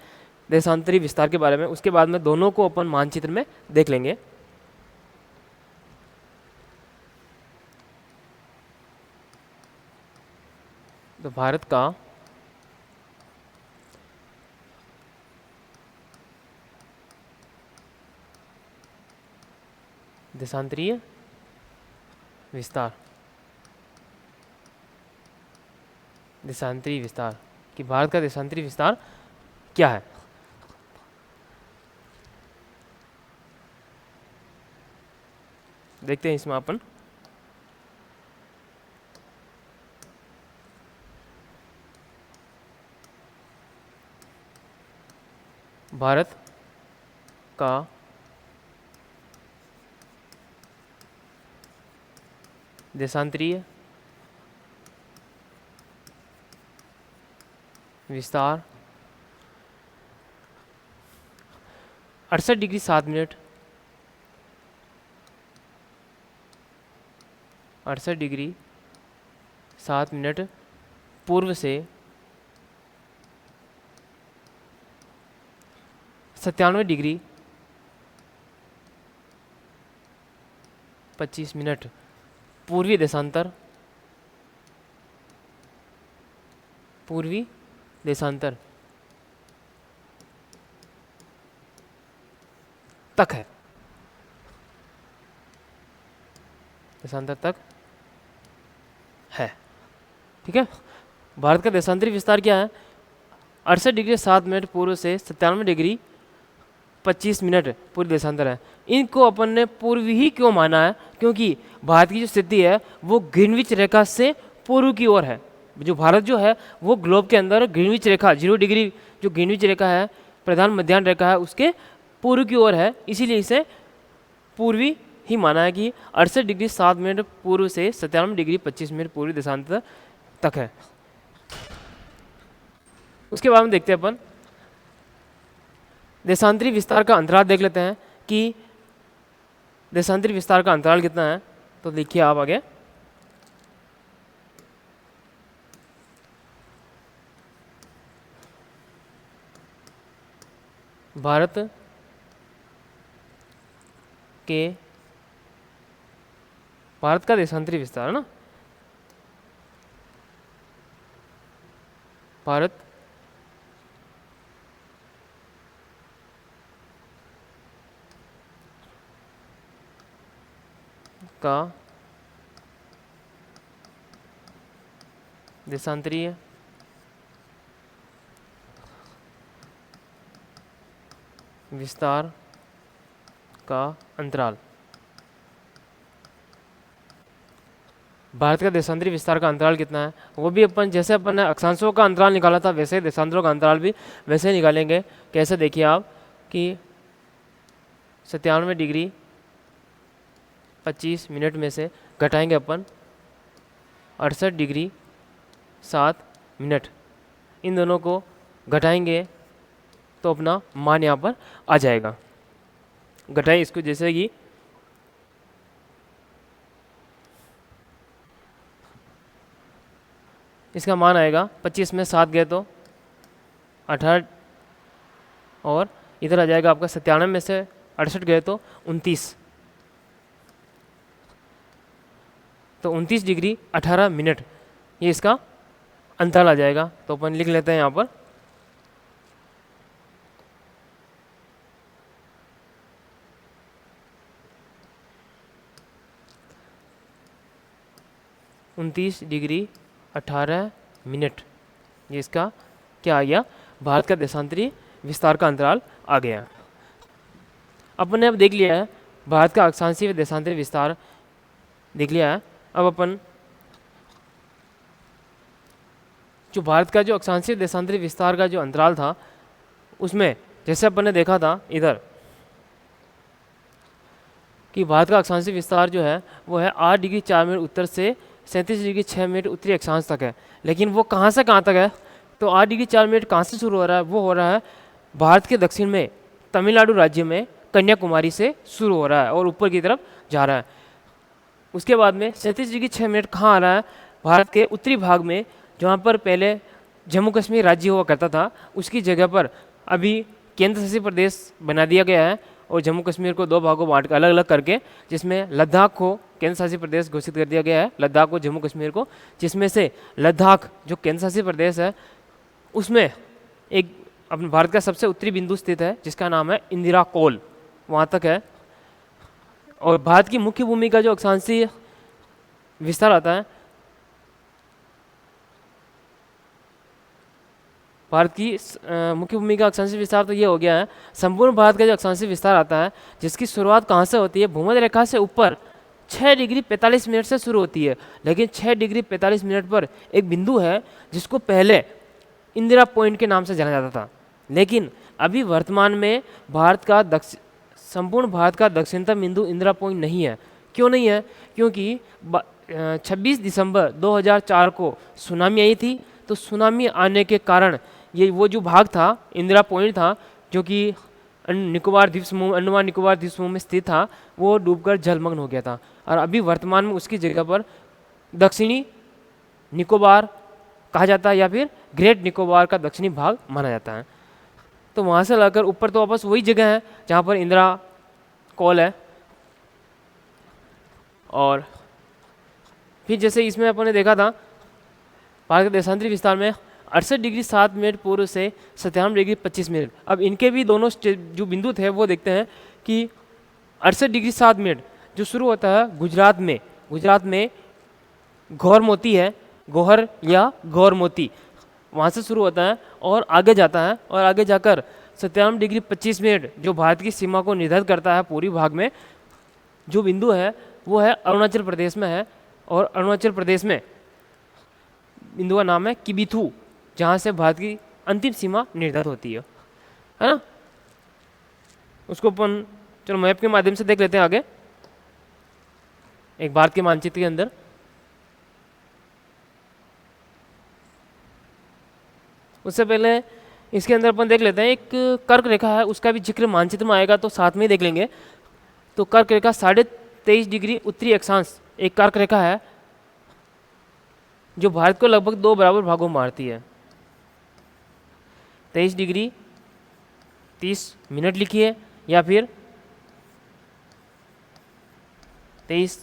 देशांतरी विस्तार के बारे में, उसके बाद में दोनों को अपन मानचित्र में देख लेंगे। तो भारत का देशांतरीय विस्तार, देशांतरी विस्तार, कि भारत का देशांतरी विस्तार क्या है। देखते हैं इसमें अपन भारत का देशांतरीय विस्तार 68 डिग्री 7 मिनट 68 डिग्री 7 मिनट पूर्व से 97 डिग्री 25 मिनट पूर्वी देशांतर, पूर्वी देशांतर तक है, देशांतर तक है। ठीक है, भारत का देशांतरी विस्तार क्या है? 68 डिग्री 7 मिनट पूर्व से 97 डिग्री 25 मिनट पूर्व देशांतर है। इनको अपन ने पूर्वी ही क्यों माना है? क्योंकि भारत की जो स्थिति है वो ग्रीनविच रेखा से पूर्व की ओर है। जो भारत जो है वो ग्लोब के अंदर ग्रीनविच रेखा 0 डिग्री जो ग्रीनविच रेखा है, प्रधान मध्याह्न रेखा है, उसके पूर्व की ओर है, इसीलिए इसे पूर्वी ही माना है कि 68 डिग्री 7 मिनट पूर्व से 97 डिग्री 25 मिनट पूर्व देशांतर तक है। उसके बाद में देखते हैं अपन देशांतरी विस्तार का अंतराल देख लेते हैं कि देशांतरी विस्तार का अंतराल कितना है। तो देखिए आप आगे, भारत का देशांतरी विस्तार है ना, भारत का देशांतरीय विस्तार का अंतराल, भारत का देशांतरी विस्तार का अंतराल कितना है वो भी अपन, जैसे अपन ने अक्षांशों का अंतराल निकाला था वैसे देशांतरों का अंतराल भी वैसे निकालेंगे। कैसे? देखिए आप कि 97 डिग्री 25 मिनट में से घटाएंगे अपन 68 डिग्री 7 मिनट, इन दोनों को घटाएंगे तो अपना मान यहाँ पर आ जाएगा। घटाएं इसको, जैसे कि इसका मान आएगा 25 में 7 गए तो 18, और इधर आ जाएगा आपका 97 में से 68 गए तो 29, तो 29 डिग्री 18 मिनट ये इसका अंतराल आ जाएगा। तो अपन लिख लेते हैं यहाँ पर 29 डिग्री 18 मिनट, ये इसका क्या आ गया? भारत का देशांतरी विस्तार का अंतराल आ गया। अपन ने अब देख लिया है भारत का अक्षांशीय देशांतरी विस्तार देख लिया है। अब अपन जो भारत का जो अक्षांशीय देशांतरी विस्तार का जो अंतराल था उसमें जैसे अपन ने देखा था इधर कि भारत का अक्षांशीय विस्तार जो है वो है 8 डिग्री 4 मिनट उत्तर से 37 डिग्री 6 मिनट उत्तरी अक्षांश तक है। लेकिन वो कहाँ से कहाँ तक है? तो 8 डिग्री 4 मिनट कहाँ से शुरू हो रहा है? वो हो रहा है भारत के दक्षिण में तमिलनाडु राज्य में कन्याकुमारी से शुरू हो रहा है और ऊपर की तरफ जा रहा है। उसके बाद में 37 डिग्री 6 मिनट कहाँ आ रहा है? भारत के उत्तरी भाग में, जहाँ पर पहले जम्मू कश्मीर राज्य हुआ करता था उसकी जगह पर अभी केंद्र शासित प्रदेश बना दिया गया है और जम्मू कश्मीर को 2 भागों बांट कर अलग अलग करके, जिसमें लद्दाख को केंद्र शासित प्रदेश घोषित कर दिया गया है, लद्दाख को जम्मू कश्मीर को, जिसमें से लद्दाख जो केंद्र शासित प्रदेश है उसमें एक अपने भारत का सबसे उत्तरी बिंदु स्थित है जिसका नाम है इंदिरा कोल, वहाँ तक है। और भारत की मुख्य भूमि का जो अक्षांशीय विस्तार आता है, भारत की मुख्य भूमि का अक्षांशीय विस्तार तो ये हो गया है। संपूर्ण भारत का जो अक्षांशीय विस्तार आता है जिसकी शुरुआत कहाँ से होती है? भूमध्य रेखा से ऊपर 6 डिग्री 45 मिनट से शुरू होती है। लेकिन 6 डिग्री 45 मिनट पर एक बिंदु है जिसको पहले इंदिरा पॉइंट के नाम से जाना जाता था, लेकिन अभी वर्तमान में संपूर्ण भारत का दक्षिणतम बिंदु इंदिरा पॉइंट नहीं है। क्यों नहीं है? क्योंकि 26 दिसंबर 2004 को सुनामी आई थी, तो सुनामी आने के कारण ये वो जो भाग था इंदिरा पॉइंट था जो कि निकोबार द्वीप समूह, अंडमान निकोबार द्वीप समूह में स्थित था, वो डूबकर जलमग्न हो गया था। और अभी वर्तमान में उसकी जगह पर दक्षिणी निकोबार कहा जाता है या फिर ग्रेट निकोबार का दक्षिणी भाग माना जाता है। तो वहाँ से लाकर ऊपर तो वापस वही जगह है जहाँ पर इंदिरा कॉल है। और फिर जैसे इसमें अपन ने देखा था भारत के देशांतरी विस्तार में 68 डिग्री 7 मिनट पूर्व से 97 डिग्री 25 मिनट। अब इनके भी दोनों जो बिंदु थे वो देखते हैं कि 68 डिग्री 7 मिनट जो शुरू होता है गुजरात में गौहर मोती है, गौहर या गौर मोती, वहाँ से शुरू होता है और आगे जाता है, और आगे जाकर 97 डिग्री 25 मिनट जो भारत की सीमा को निर्धारित करता है पूरी भाग में, जो बिंदु है वो है अरुणाचल प्रदेश में है। और अरुणाचल प्रदेश में बिंदु का नाम है किबिथू, जहाँ से भारत की अंतिम सीमा निर्धारित होती है ना। उसको अपन चलो मैप के माध्यम से देख लेते हैं आगे, एक भारत के मानचित्र के अंदर। उससे पहले इसके अंदर अपन देख लेते हैं एक कर्क रेखा है, उसका भी जिक्र मानचित्र में आएगा तो साथ में ही देख लेंगे। तो कर्क रेखा 23.5 डिग्री उत्तरी अक्षांश एक कर्क रेखा है जो भारत को लगभग 2 बराबर भागों में बांटती है। 23 डिग्री 30 मिनट लिखिए, या फिर 23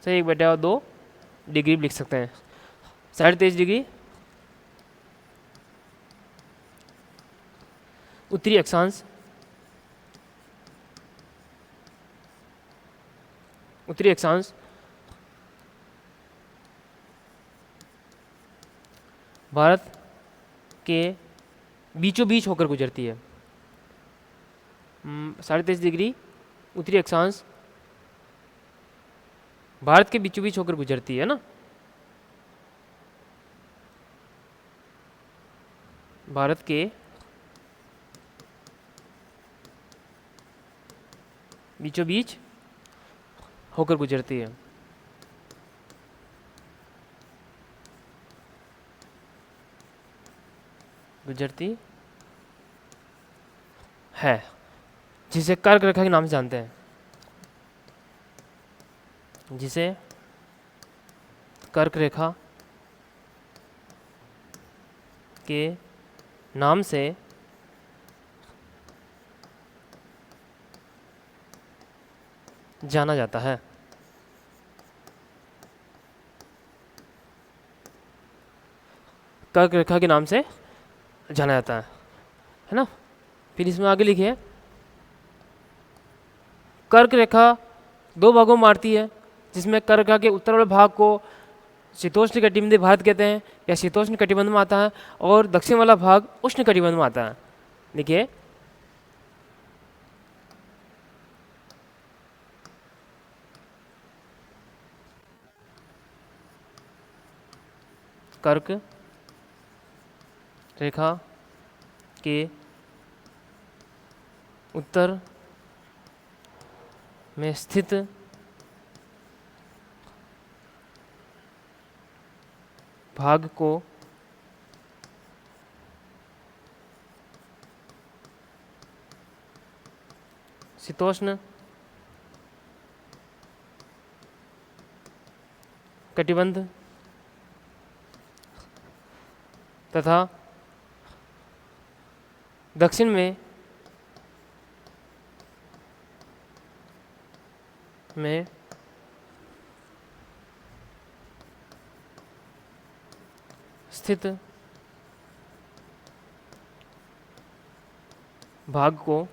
से 1/2 डिग्री भी लिख सकते हैं। 23.5 डिग्री उत्तरी अक्षांश, भारत के बीचों बीच होकर गुजरती है। 23.5 डिग्री उत्तरी अक्षांश भारत के बीचों बीच होकर गुजरती है ना। भारत के बीचों बीच होकर गुजरती है। गुजरती है, जिसे कर्क रेखा के नाम से जानते हैं, जिसे कर्क रेखा के नाम से जाना जाता है। कर्क रेखा के नाम से जाना जाता है ना। फिर इसमें आगे लिखिए, कर्क रेखा 2 भागों में बांटती है, जिसमें कर्क रेखा के उत्तर वाले भाग को शीतोष्ण कटिबंधीय भारत कहते हैं या शीतोष्ण कटिबंध में आता है, और दक्षिण वाला भाग उष्ण कटिबंध में आता है। देखिए कर्क रेखा के उत्तर में स्थित भाग को शीतोष्ण कटिबंध तथा दक्षिण में स्थित भाग को,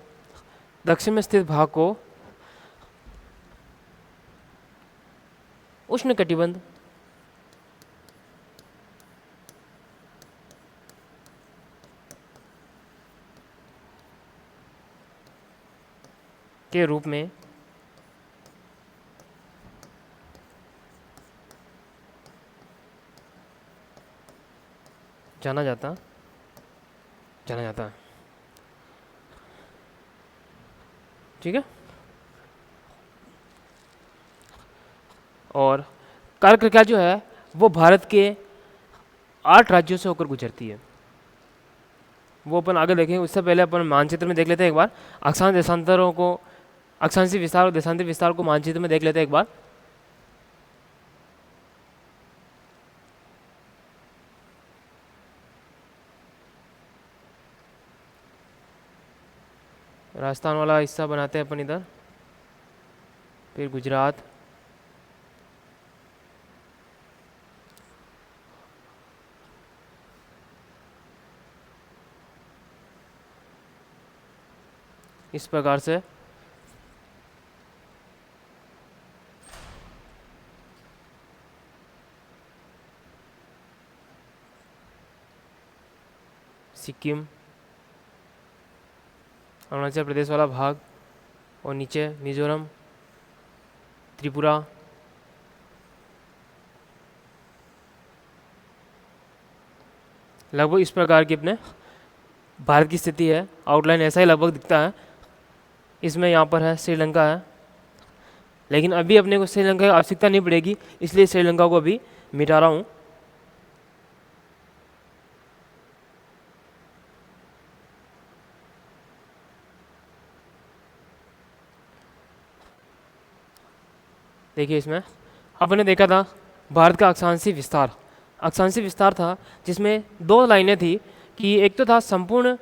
दक्षिण में स्थित भाग को उष्ण कटिबंध के रूप में जाना जाता है। ठीक है। और कर्क रेखा जो है वो भारत के 8 राज्यों से होकर गुजरती है। वो अपन आगे देखेंगे, उससे पहले अपन मानचित्र में देख लेते हैं एक बार। अक्षांश देशांतरों को, अक्षांशीय विस्तार और देशांतरीय विस्तार को मानचित्र में देख लेते हैं एक बार। राजस्थान वाला हिस्सा बनाते हैं अपन इधर, फिर गुजरात, इस प्रकार से सिक्किम, अरुणाचल प्रदेश वाला भाग, और नीचे मिजोरम, त्रिपुरा, लगभग इस प्रकार की अपने भारत की स्थिति है। आउटलाइन ऐसा ही लगभग दिखता है। इसमें यहाँ पर है श्रीलंका है, लेकिन अभी अपने को श्रीलंका की आवश्यकता नहीं पड़ेगी, इसलिए श्रीलंका को अभी मिटा रहा हूँ। देखिए इसमें आपने देखा था भारत का अक्षांशीय विस्तार। अक्षांशीय विस्तार था जिसमें दो लाइनें थी कि एक तो था संपूर्ण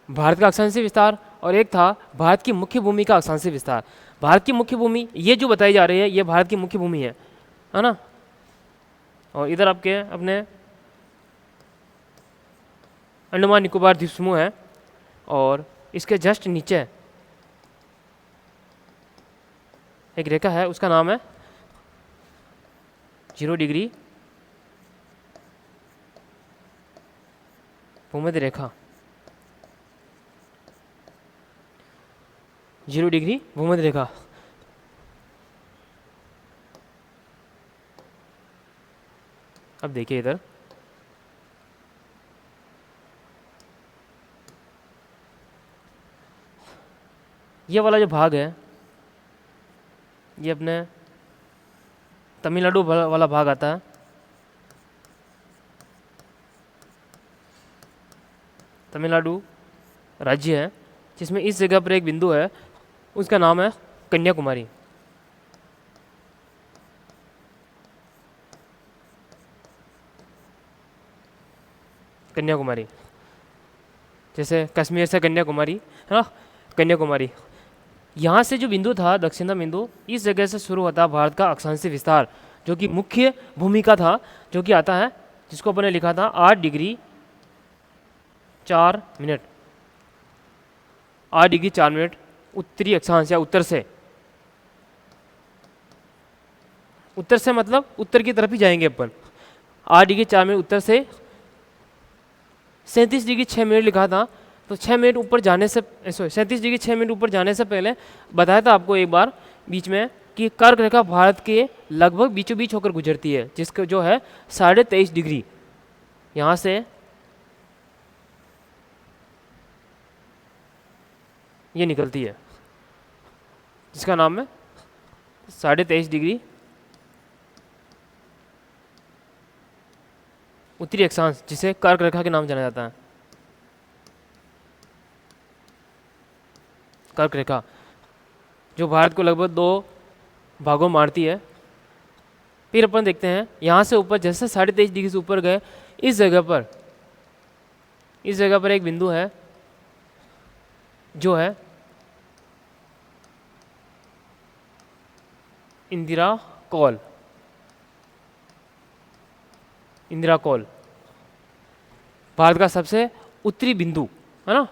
भारत का अक्षांशीय विस्तार और एक था भारत की मुख्य भूमि का अक्षांशीय विस्तार। भारत की मुख्य भूमि ये जो बताई जा रही है ये भारत की मुख्य भूमि है ना। और इधर आपके अपने अंडमान निकोबार द्वीप समूह है, और इसके जस्ट नीचे एक रेखा है, उसका नाम है 0 डिग्री भूमध्य रेखा। 0 डिग्री भूमध्य रेखा। अब देखिए इधर ये वाला जो भाग है ये अपने तमिलनाडु वाला भाग आता है। तमिलनाडु राज्य है जिसमें इस जगह पर एक बिंदु है, उसका नाम है कन्याकुमारी। कन्याकुमारी जैसे कश्मीर से कन्याकुमारी है ना, कन्याकुमारी। यहाँ से जो बिंदु था दक्षिणतम बिंदु, इस जगह से शुरू होता भारत का अक्षांशीय विस्तार, जो कि मुख्य भूमिका था, जो कि आता है जिसको अपने लिखा था 8 डिग्री 4 मिनट। 8 डिग्री 4 मिनट उत्तरी अक्षांश या उत्तर से। उत्तर से मतलब उत्तर की तरफ ही जाएंगे अपन। 8 डिग्री 4 मिनट उत्तर से, 37 डिग्री 6 मिनट लिखा था, तो 6 मिनट ऊपर जाने से 37 डिग्री 6 मिनट ऊपर जाने से पहले बताया था आपको एक बार बीच में कि कर्क रेखा भारत के लगभग बीचों बीच होकर गुजरती है, जिसका जो है 23.5 डिग्री यहाँ से ये निकलती है, जिसका नाम है 23.5 डिग्री उत्तरी अक्षांश, जिसे कर्क रेखा के नाम जाना जाता है। कर्क रेखा जो भारत को लगभग 2 भागों में बांटती है। फिर अपन देखते हैं यहाँ से ऊपर जैसे 23.5 डिग्री से ऊपर गए, इस जगह पर एक बिंदु है जो है इंदिरा कॉल। इंदिरा कॉल भारत का सबसे उत्तरी बिंदु है ना,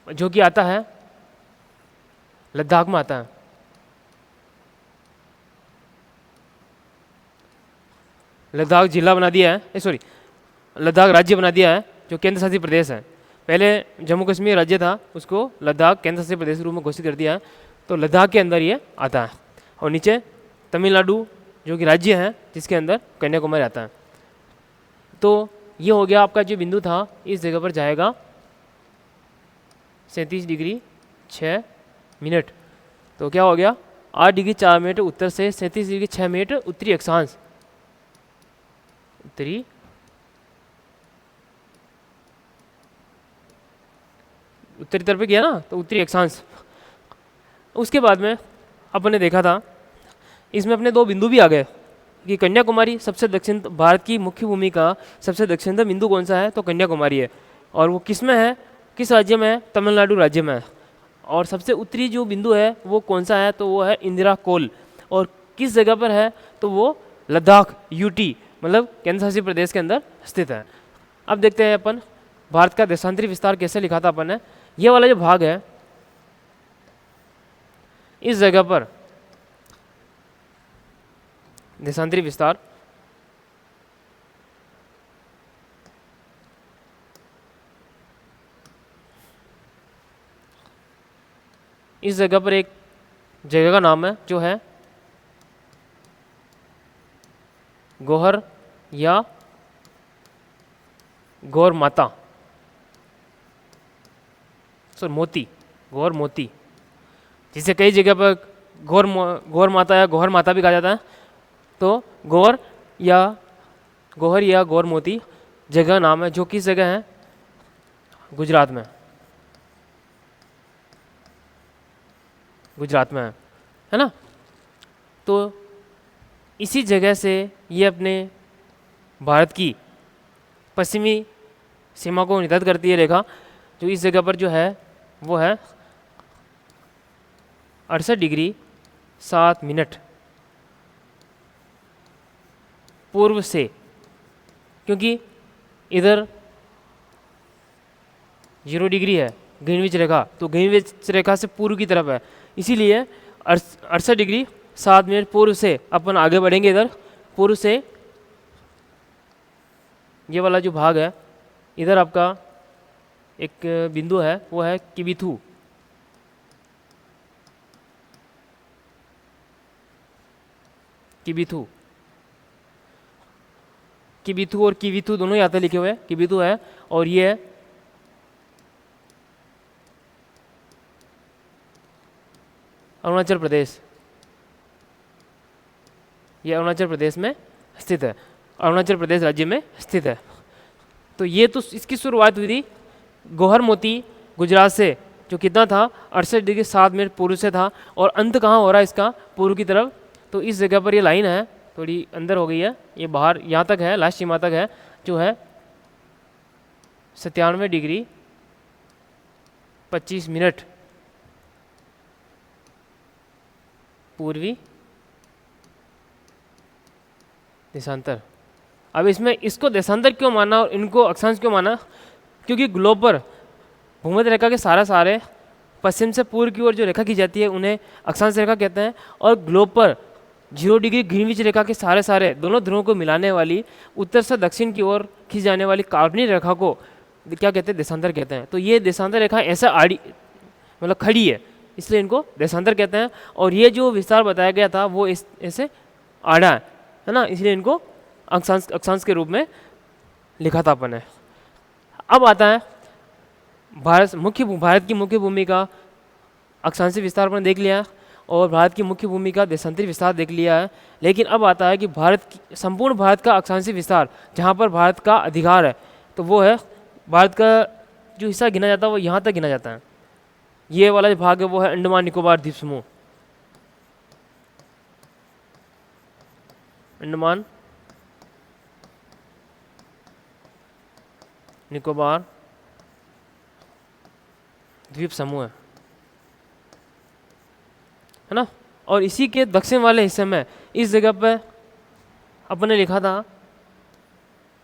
जो कि आता है लद्दाख में आता है। लद्दाख जिला बना दिया है, सॉरी लद्दाख राज्य बना दिया है, जो केंद्र शासित प्रदेश है। पहले जम्मू कश्मीर राज्य था, उसको लद्दाख केंद्र शासित प्रदेश के रूप में घोषित कर दिया है, तो लद्दाख के अंदर ये आता है। और नीचे तमिलनाडु जो कि राज्य है, जिसके अंदर कन्याकुमारी आता है। तो ये हो गया आपका जो बिंदु था, इस जगह पर जाएगा 37 डिग्री 6 मिनट। तो क्या हो गया 8 डिग्री 4 मिनट उत्तर से 37 डिग्री 6 मिनट उत्तरी अक्षांश, उत्तरी उत्तरी तरफ गया ना, तो उत्तरी अक्षांश। उसके बाद में अपन ने देखा था इसमें अपने 2 बिंदु भी आ गए कि कन्याकुमारी सबसे दक्षिण, भारत की मुख्य भूमि का सबसे दक्षिणतम बिंदु कौन सा है, तो कन्याकुमारी है। और वो किस में है, किस राज्य में है, तमिलनाडु राज्य में है। और सबसे उत्तरी जो बिंदु है वो कौन सा है, तो वो है इंदिरा कोल। और किस जगह पर है, तो वो लद्दाख यूटी मतलब केंद्र शासित प्रदेश के अंदर स्थित है। अब देखते हैं अपन भारत का देशांतरी विस्तार कैसे लिखा था अपन ने। ये वाला जो भाग है, इस जगह पर देशांतरी विस्तार इस जगह पर एक जगह का नाम है जो है गौहर या गौर माता, सर मोती, गौर मोती, जिसे कई जगह पर गौर माता या गौहर माता भी कहा जाता है। तो गौहर या गौर मोती जगह नाम है, जो किस जगह है, गुजरात में, गुजरात में है ना। तो इसी जगह से ये अपने भारत की पश्चिमी सीमा को निर्धारित करती है रेखा, जो इस जगह पर जो है वो है 68 डिग्री 7 मिनट पूर्व से, क्योंकि इधर 0 डिग्री है ग्रीनविच रेखा, तो ग्रीनविच रेखा से पूर्व की तरफ है, इसीलिए 68 डिग्री 7 मिनट पूर्व से अपन आगे बढ़ेंगे। इधर पूर्व से ये वाला जो भाग है, इधर आपका एक बिंदु है, वो है किबिथु। किबिथु, किबिथु और किबिथु दोनों यहाँ पे लिखे हुए हैं। किबिथु है और ये है अरुणाचल प्रदेश, ये अरुणाचल प्रदेश में स्थित है, अरुणाचल प्रदेश राज्य में स्थित है। तो ये तो इसकी शुरुआत हुई थी गौहर मोती गुजरात से, जो कितना था 68 डिग्री 7 मिनट पूर्व से था, और अंत कहाँ हो रहा है इसका, पूर्व की तरफ। तो इस जगह पर ये लाइन है, थोड़ी अंदर हो गई है, ये बाहर यहाँ तक है, लास्ट सीमा तक है, जो है 97 डिग्री 25 मिनट पूर्वी देशांतर। अब इसमें इसको देशांतर क्यों माना और इनको अक्षांश क्यों माना, क्योंकि ग्लोब पर भूमध्य रेखा के सारे पश्चिम से पूर्व की ओर जो रेखा की जाती है उन्हें अक्षांश रेखा कहते हैं, और ग्लोब पर 0 डिग्री ग्रीनविच रेखा के सारे दोनों ध्रुवों को मिलाने वाली उत्तर से दक्षिण की ओर खींच जाने वाली काल्पनिक रेखा को क्या कहते हैं, देशांतर कहते हैं। तो ये देशांतर रेखा ऐसा आड़ी मतलब खड़ी है, इसलिए इनको देशांतर कहते हैं। और ये जो विस्तार बताया गया था वो ऐसे आड़ा है ना, इसलिए इनको अक्षांश के रूप में लिखा था अपन ने। अब आता है भारत की मुख्य भूमिका, अक्षांशी विस्तार अपन देख लिया, और भारत की मुख्य भूमिका देशांतरी विस्तार देख लिया है। लेकिन अब आता है कि संपूर्ण भारत का अक्षांशी विस्तार, जहाँ पर भारत का अधिकार है, तो वो है भारत का जो हिस्सा गिना जाता है वो यहाँ तक गिना जाता है। ये वाला जो भाग है वो है अंडमान निकोबार द्वीप समूह, अंडमान निकोबार द्वीप समूह है ना। और इसी के दक्षिण वाले हिस्से में इस जगह पे अपने लिखा था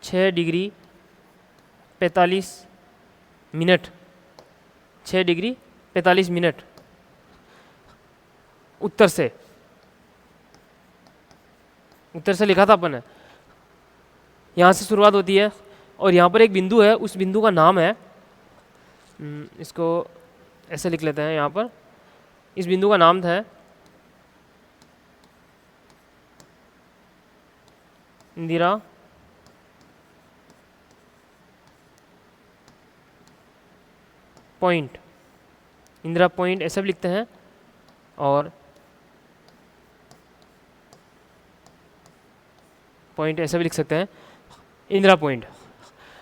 6 डिग्री 45 मिनट, 6 डिग्री 45 मिनट उत्तर से लिखा था अपन ने। यहाँ से शुरुआत होती है और यहाँ पर एक बिंदु है, उस बिंदु का नाम है, इसको ऐसे लिख लेते हैं यहाँ पर, इस बिंदु का नाम था इंदिरा पॉइंट, इंदिरा पॉइंट ऐसे भी लिखते हैं, और पॉइंट ऐसे भी लिख सकते हैं, इंदिरा पॉइंट,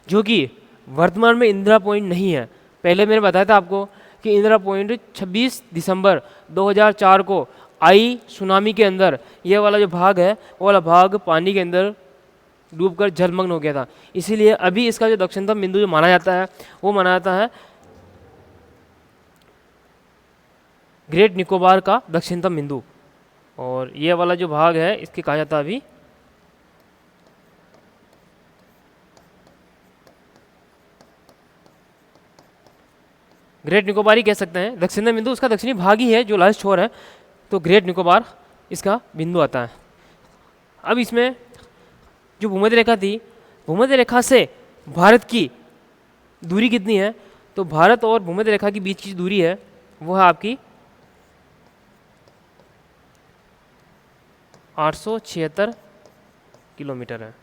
जो कि वर्तमान में इंदिरा पॉइंट नहीं है। पहले मैंने बताया था आपको कि इंदिरा पॉइंट 26 दिसंबर 2004 को आई सुनामी के अंदर ये वाला जो भाग है वो वाला भाग पानी के अंदर डूबकर जलमग्न हो गया था। इसीलिए अभी इसका जो दक्षिणतम बिंदु जो माना जाता है वो माना जाता है ग्रेट निकोबार का दक्षिणतम बिंदु, और ये वाला जो भाग है इसके कहा जाता है अभी ग्रेट निकोबार ही कह सकते हैं। दक्षिणतम बिंदु उसका दक्षिणी भाग ही है जो लास्ट छोर है, तो ग्रेट निकोबार इसका बिंदु आता है। अब इसमें जो भूमध्य रेखा थी, भूमध्य रेखा से भारत की दूरी कितनी है, तो भारत और भूमध्य रेखा के बीच की दूरी है वो है आपकी 876 किलोमीटर है।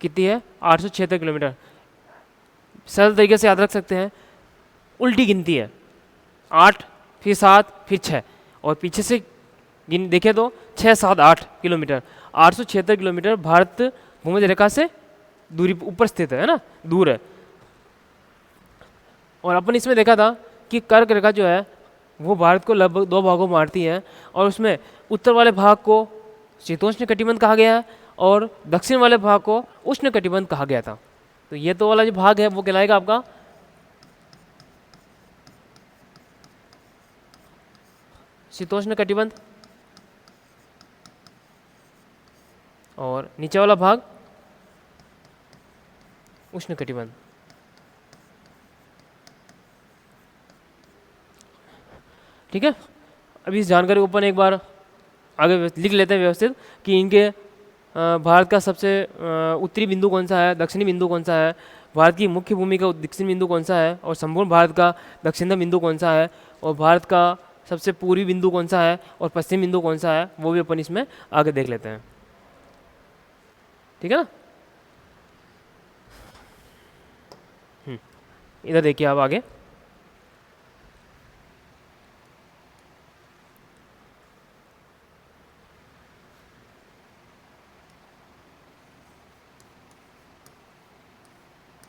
कितनी है? 876 किलोमीटर। सरल तरीके से याद रख सकते हैं, उल्टी गिनती है, 8 फिर 7 फिर 6, और पीछे से गिन देखें तो 6 7 8 किलोमीटर। 876 किलोमीटर भारत भूमध्य रेखा से दूरी ऊपर स्थित है ना, दूर है। और अपन इसमें देखा था कि कर्क रेखा जो है वो भारत को लगभग 2 भागों में बांटती है, और उसमें उत्तर वाले भाग को शीतोष्ण कटिबंध कहा गया है और दक्षिण वाले भाग को उष्ण कटिबंध कहा गया था। तो ये तो वाला जो भाग है वो कहलाएगा आपका शीतोष्ण कटिबंध, और नीचे वाला भाग उष्ण कटिबंध। ठीक है, अभी इस जानकारी को अपन एक बार आगे लिख लेते हैं व्यवस्थित कि इनके भारत का सबसे उत्तरी बिंदु कौन सा है, दक्षिणी बिंदु कौन सा है, भारत की मुख्य भूमि का दक्षिण बिंदु कौन सा है, और संपूर्ण भारत का दक्षिणतम बिंदु कौन सा है, और भारत का सबसे पूर्वी बिंदु कौन सा है, और पश्चिम बिंदु कौन सा है, वो भी अपन इसमें आगे देख लेते हैं। ठीक है ना। इधर देखिए आप आगे,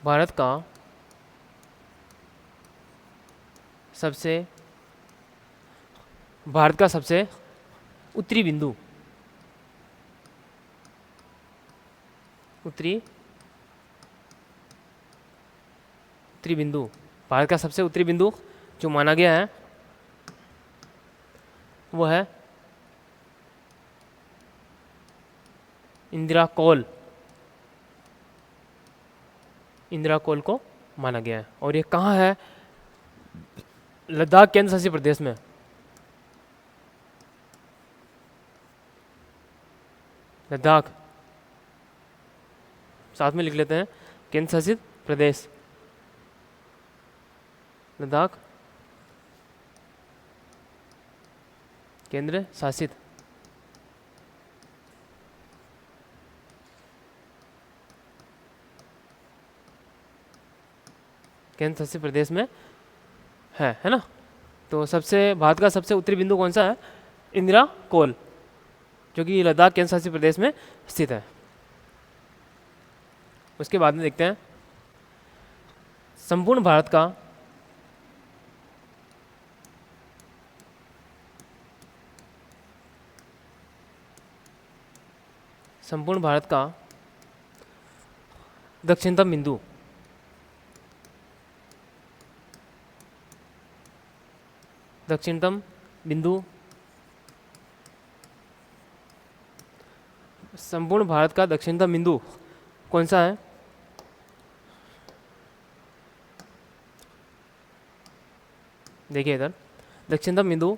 भारत का सबसे उत्तरी बिंदु, उत्तरी बिंदु, भारत का सबसे उत्तरी बिंदु जो माना गया है वो है इंदिरा कोल। इंदिरा कोल को माना गया है, और ये कहाँ है? लद्दाख केंद्र शासित प्रदेश में। लद्दाख साथ में लिख लेते हैं, केंद्र शासित प्रदेश लद्दाख, केंद्र शासित प्रदेश में है ना। तो सबसे भारत का सबसे उत्तरी बिंदु कौन सा है? इंदिरा कोल, जो कि लद्दाख केंद्र शासित प्रदेश में स्थित है। उसके बाद में देखते हैं संपूर्ण भारत का दक्षिणतम बिंदु। संपूर्ण भारत का दक्षिणतम बिंदु कौन सा है? देखिए इधर, दक्षिणतम बिंदु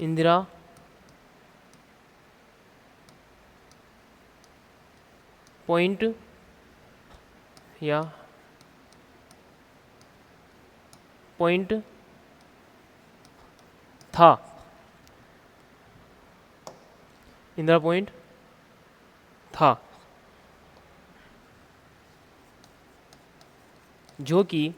इंदिरा पॉइंट या पॉइंट था, इंदिरा पॉइंट था, जो कि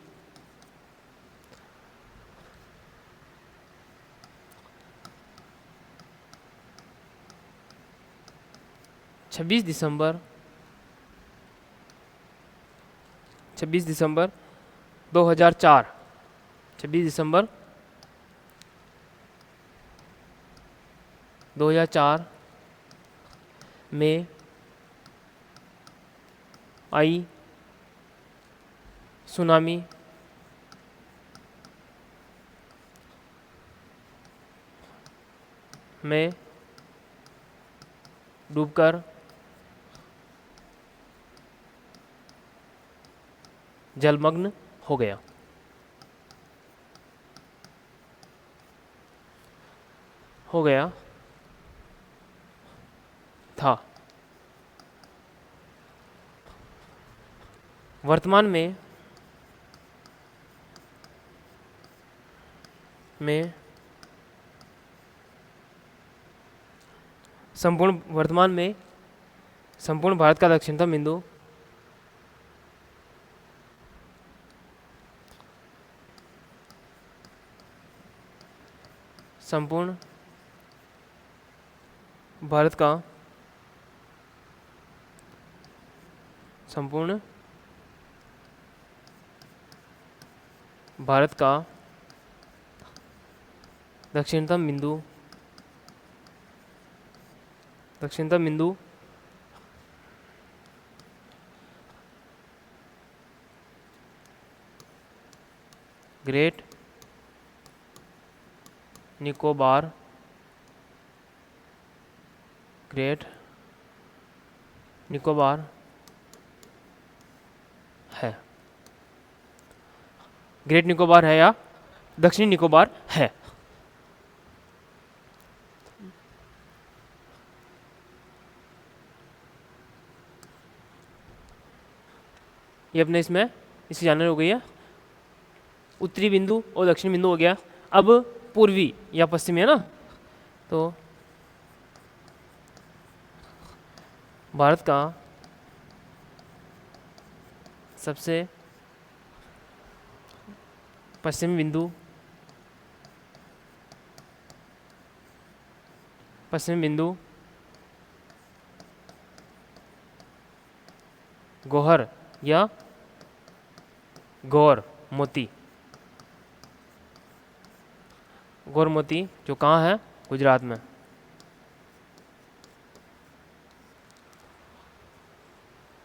26 दिसंबर 2004, 26 दिसंबर 2004 में आई सुनामी में डूबकर जलमग्न हो गया। था। वर्तमान में में वर्तमान में संपूर्ण भारत का दक्षिणतम बिंदु संपूर्ण भारत का संपूर्ण भारत का दक्षिणतम बिंदु ग्रेट निकोबार है। ग्रेट निकोबार है या दक्षिणी निकोबार है। ये अपने इसमें इसकी जानकारी हो गई है। उत्तरी बिंदु और दक्षिणी बिंदु हो गया। अब पूर्वी या पश्चिमी है ना, तो भारत का सबसे पश्चिमी बिंदु गौहर या गौर मोती जो कहाँ है, गुजरात में।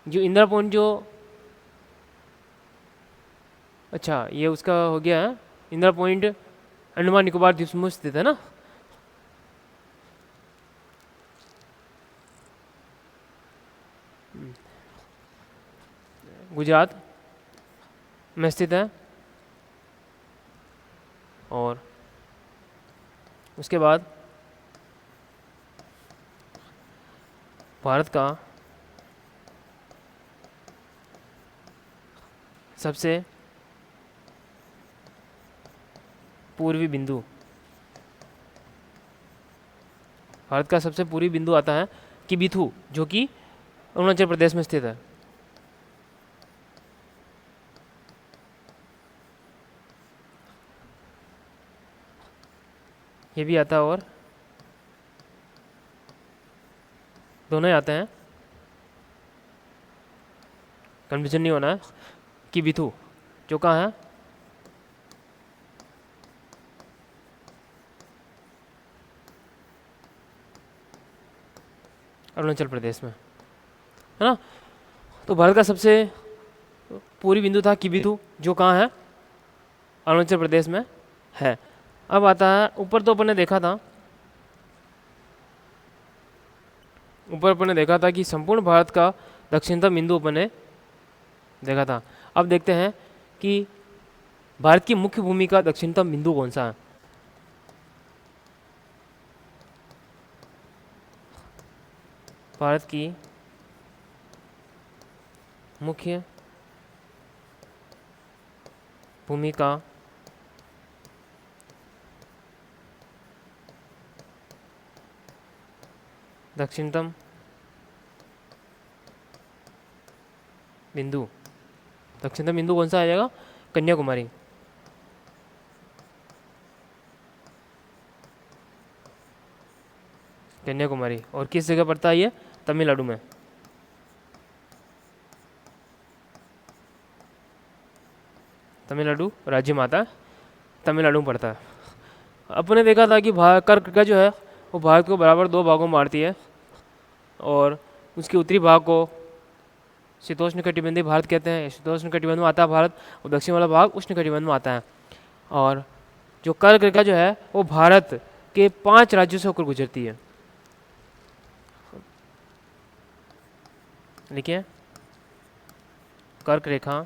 जो इंदिरा पॉइंट जो अच्छा ये उसका हो गया है। इंदिरा पॉइंट अंडमान निकोबार द्वीप समूह स्थित है ना। गुजरात में स्थित है। और उसके बाद भारत का सबसे पूर्वी बिंदु आता है किबिथु, जो कि अरुणाचल प्रदेश में स्थित है। ये भी आता है और दोनों ही आते हैं, कन्फ्यूजन नहीं होना है। किबिथु जो कहाँ है, अरुणाचल प्रदेश में है ना। तो भारत का सबसे पूर्वी बिंदु था किबिथु, जो कहाँ है, अरुणाचल प्रदेश में है। अब आता है ऊपर, तो अपन ने देखा था कि संपूर्ण भारत का दक्षिणतम बिंदु अपन ने देखा था। अब देखते हैं कि भारत की मुख्य भूमि का दक्षिणतम बिंदु कौन सा है। भारत की मुख्य भूमि का दक्षिणतम बिंदु कौन सा आ जाएगा, कन्याकुमारी। और किस जगह पड़ता है ये, तमिलनाडु में। तमिलनाडु राज्य में आता है, तमिलनाडु में पड़ता है। अपने देखा था कि कर्क का जो है वो भारत को बराबर 2 भागों में बांटती है, और उसके उत्तरी भाग को शीतोष्ण कटिबंधीय भारत कहते हैं। शीतोष्ण कटिबंध में आता है भारत, और दक्षिण वाला भाग उष्ण कटिबंध में आता है। और जो कर्क रेखा जो है वो भारत के 5 राज्यों से होकर गुजरती है। देखिए, कर्क रेखा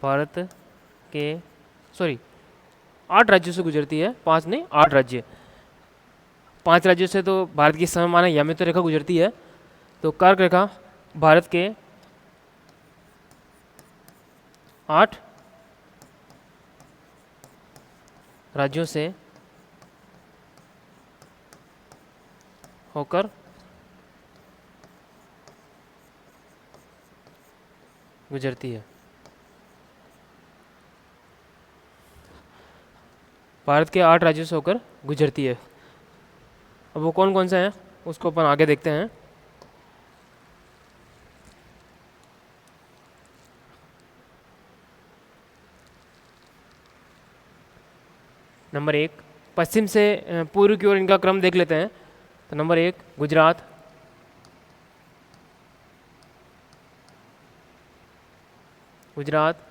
भारत के 8 राज्यों से गुजरती है, 5 नहीं 8 राज्य। 5 राज्यों से तो भारत की सममाना यामित रेखा गुजरती है। तो कर्क रेखा भारत के 8 राज्यों से होकर गुजरती है। भारत के 8 राज्यों से होकर गुजरती है। अब वो कौन कौन से हैं उसको अपन आगे देखते हैं। नंबर 1, पश्चिम से पूर्व की ओर इनका क्रम देख लेते हैं। तो नंबर 1 गुजरात, गुजरात।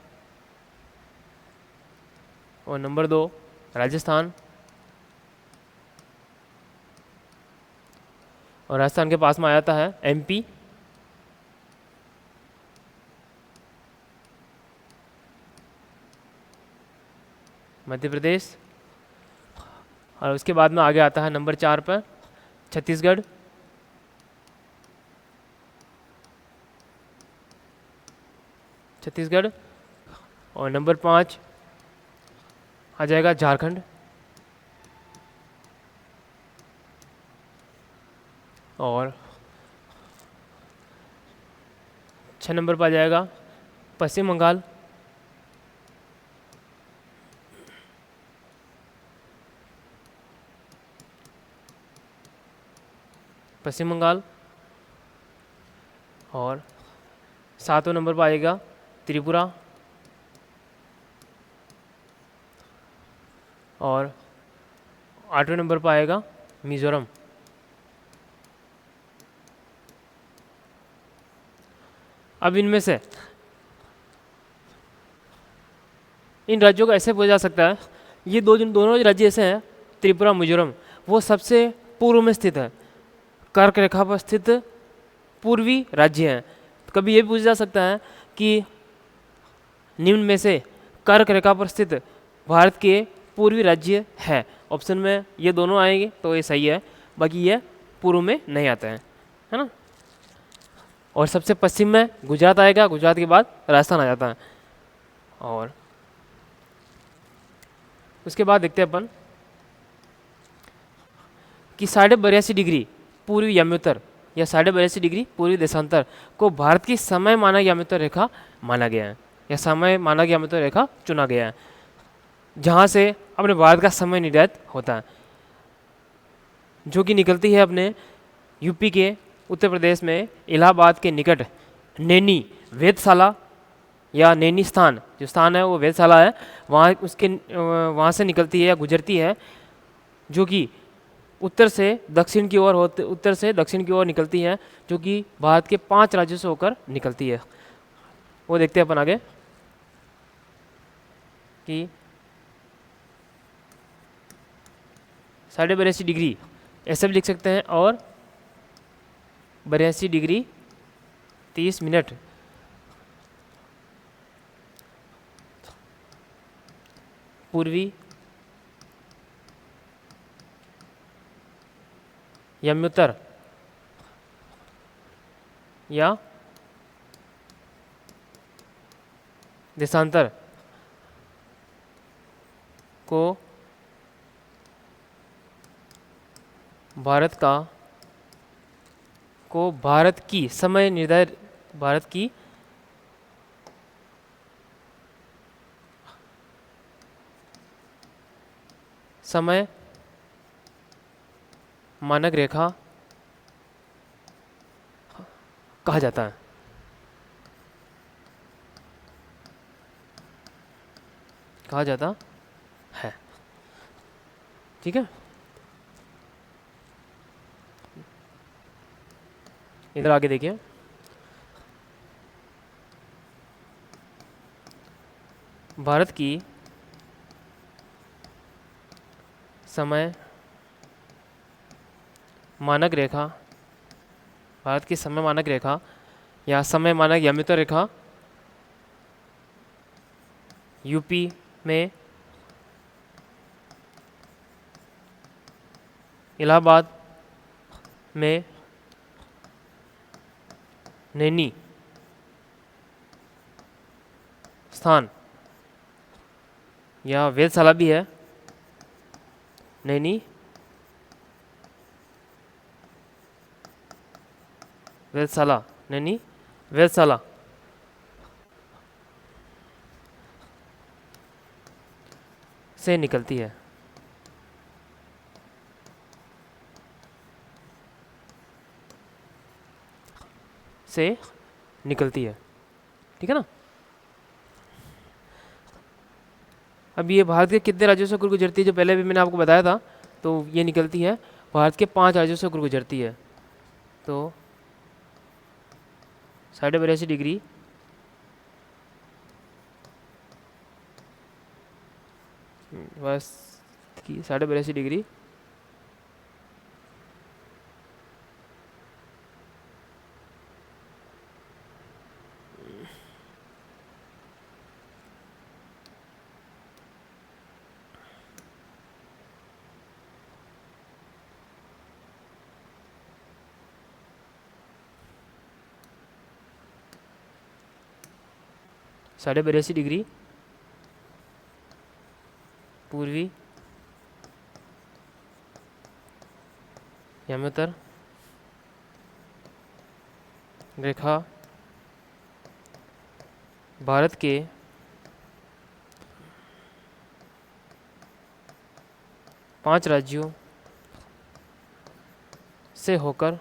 और नंबर 2 राजस्थान, और राजस्थान के पास में आ जाता है एमपी, मध्य प्रदेश। और उसके बाद में आगे आता है नंबर 4 पर छत्तीसगढ़, छत्तीसगढ़। और नंबर 5 आ जाएगा झारखंड। और 6 नंबर पर आ जाएगा पश्चिम बंगाल। पश्चिम बंगाल। और 7वें नंबर पर आएगा त्रिपुरा। और 8वें नंबर पर आएगा मिजोरम। अब इनमें से इन राज्यों को ऐसे बोला जा सकता है, ये दोनों राज्य ऐसे हैं, त्रिपुरा मिजोरम, वो सबसे पूर्व में स्थित है, कर्क रेखा पर स्थित पूर्वी राज्य हैं। कभी ये पूछा जा सकता है कि निम्न में से कर्क रेखा पर स्थित भारत के पूर्वी राज्य है। ऑप्शन में ये दोनों आएंगे तो ये सही है, बाकी ये पूर्व में नहीं आते हैं, है ना। और सबसे पश्चिम में गुजरात आएगा, गुजरात के बाद राजस्थान आ जाता है। और उसके बाद देखते हैं अपन कि 82.5 डिग्री पूर्वी याम्योत्तर या 82.5 डिग्री पूर्वी देशांतर को भारत की समय मानक याम्योत्तर रेखा माना गया है, या समय मानक याम्योत्तर रेखा चुना गया है, जहाँ से अपने भारत का समय निर्धारित होता है, जो कि निकलती है अपने यूपी के उत्तर प्रदेश में इलाहाबाद के निकट नैनी वेधशाला या नैनी स्थान, जो स्थान है वो वेधशाला है, वहाँ से निकलती है या गुजरती है, जो कि उत्तर से दक्षिण की ओर निकलती है, जो कि भारत के 5 राज्यों से होकर निकलती है। वो देखते हैं अपन आगे कि 82.5 डिग्री ऐसे भी लिख सकते हैं, और 82 डिग्री 30 मिनट पूर्वी याम्योत्तर या देशांतर को भारत की समय निर्धारित भारत की समय मानक रेखा कहा जाता है। कहा जाता है, ठीक है। इधर आगे देखिए, भारत की समय मानक रेखा, भारत की समय मानक रेखा या समय मानक याम्योत्तर रेखा यूपी में इलाहाबाद में नैनी स्थान या वेधशाला भी है, नैनी वेधशाला, नैनी वेधशाला से निकलती है। से निकलती है, ठीक है ना। अब ये भारत के कितने राज्यों से होकर गुजरती है, जो पहले भी मैंने आपको बताया था। तो ये निकलती है भारत के 5 राज्यों से होकर गुजरती है। तो 82.5 डिग्री बस की 82.5 डिग्री साढ़े बयासी डिग्री पूर्वी यामोत्तर रेखा भारत के 5 राज्यों से होकर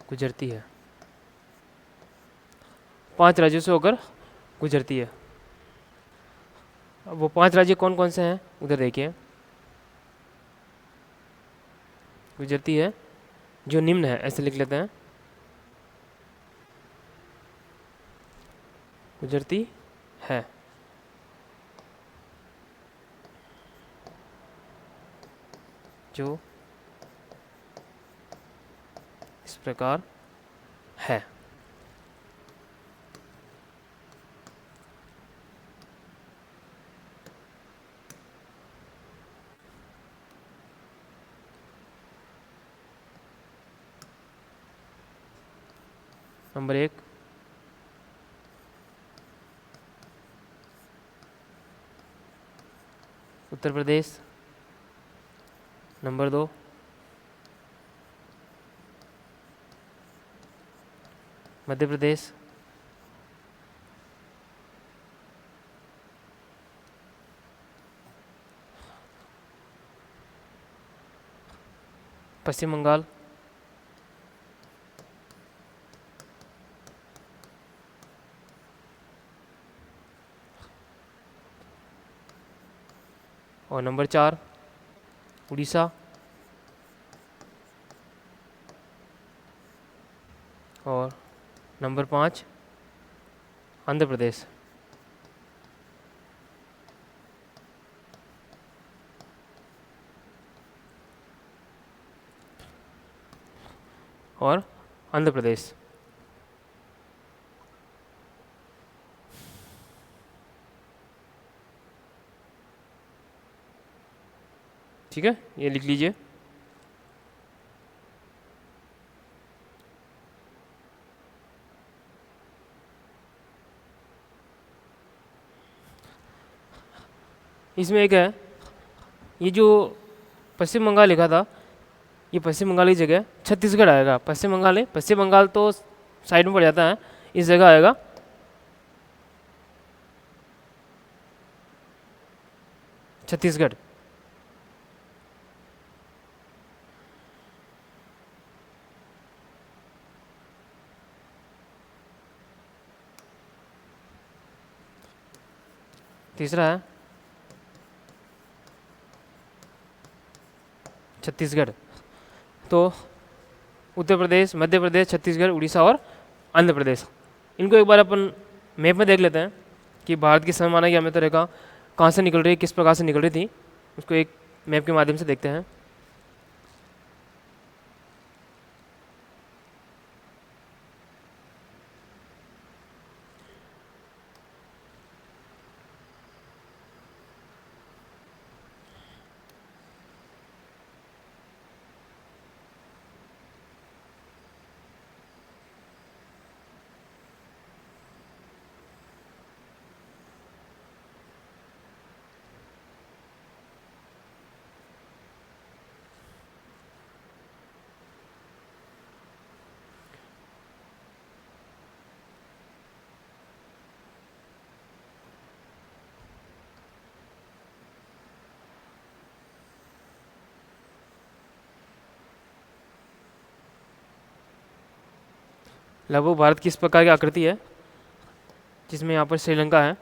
गुजरती है। 5 राज्यों से होकर गुजरती है। अब वो 5 राज्य कौन कौन से हैं उधर देखिए। गुजरती है, जो निम्न है ऐसे लिख लेते हैं। गुजरती है, जो इस प्रकार है। नंबर 1 उत्तर प्रदेश, नंबर 2 मध्य प्रदेश, पश्चिम बंगाल, और नंबर 4 उड़ीसा, और नंबर 5 आंध्र प्रदेश। और आंध्र प्रदेश, ठीक है, ये लिख लीजिए। इसमें एक है, ये जो पश्चिम बंगाल लिखा था, ये पश्चिम बंगाल की जगह छत्तीसगढ़ आएगा। पश्चिम बंगाल है, पश्चिम बंगाल तो साइड में पड़ जाता है, इस जगह आएगा छत्तीसगढ़। तीसरा है छत्तीसगढ़। तो उत्तर प्रदेश, मध्य प्रदेश, छत्तीसगढ़, उड़ीसा और आंध्र प्रदेश, इनको एक बार अपन मैप में देख लेते हैं कि भारत की सममाना की अमेरिका रेखा कहाँ से निकल रही है, किस प्रकार से निकल रही थी, उसको एक मैप के माध्यम से देखते हैं। लगभग भारत की इस प्रकार की आकृति है, जिसमें यहाँ पर श्रीलंका है,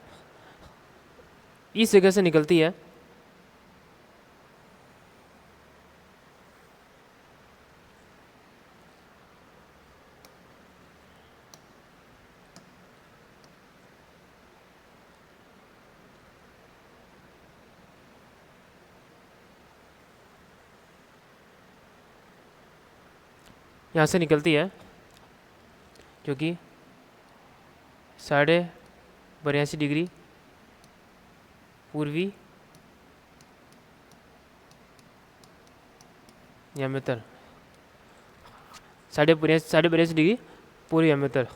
इस जगह से निकलती है। यहाँ से निकलती है, जो कि 82.5 डिग्री पूर्वी यामेतर, 82.5 डिग्री पूर्वी यामेतर,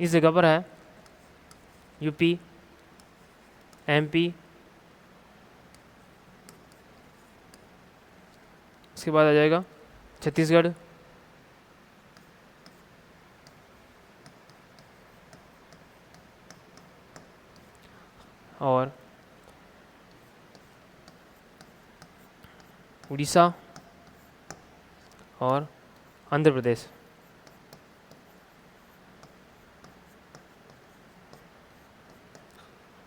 इस जगह पर है। यूपी, एमपी, उसके बाद आ जाएगा छत्तीसगढ़, और उड़ीसा और आंध्र प्रदेश।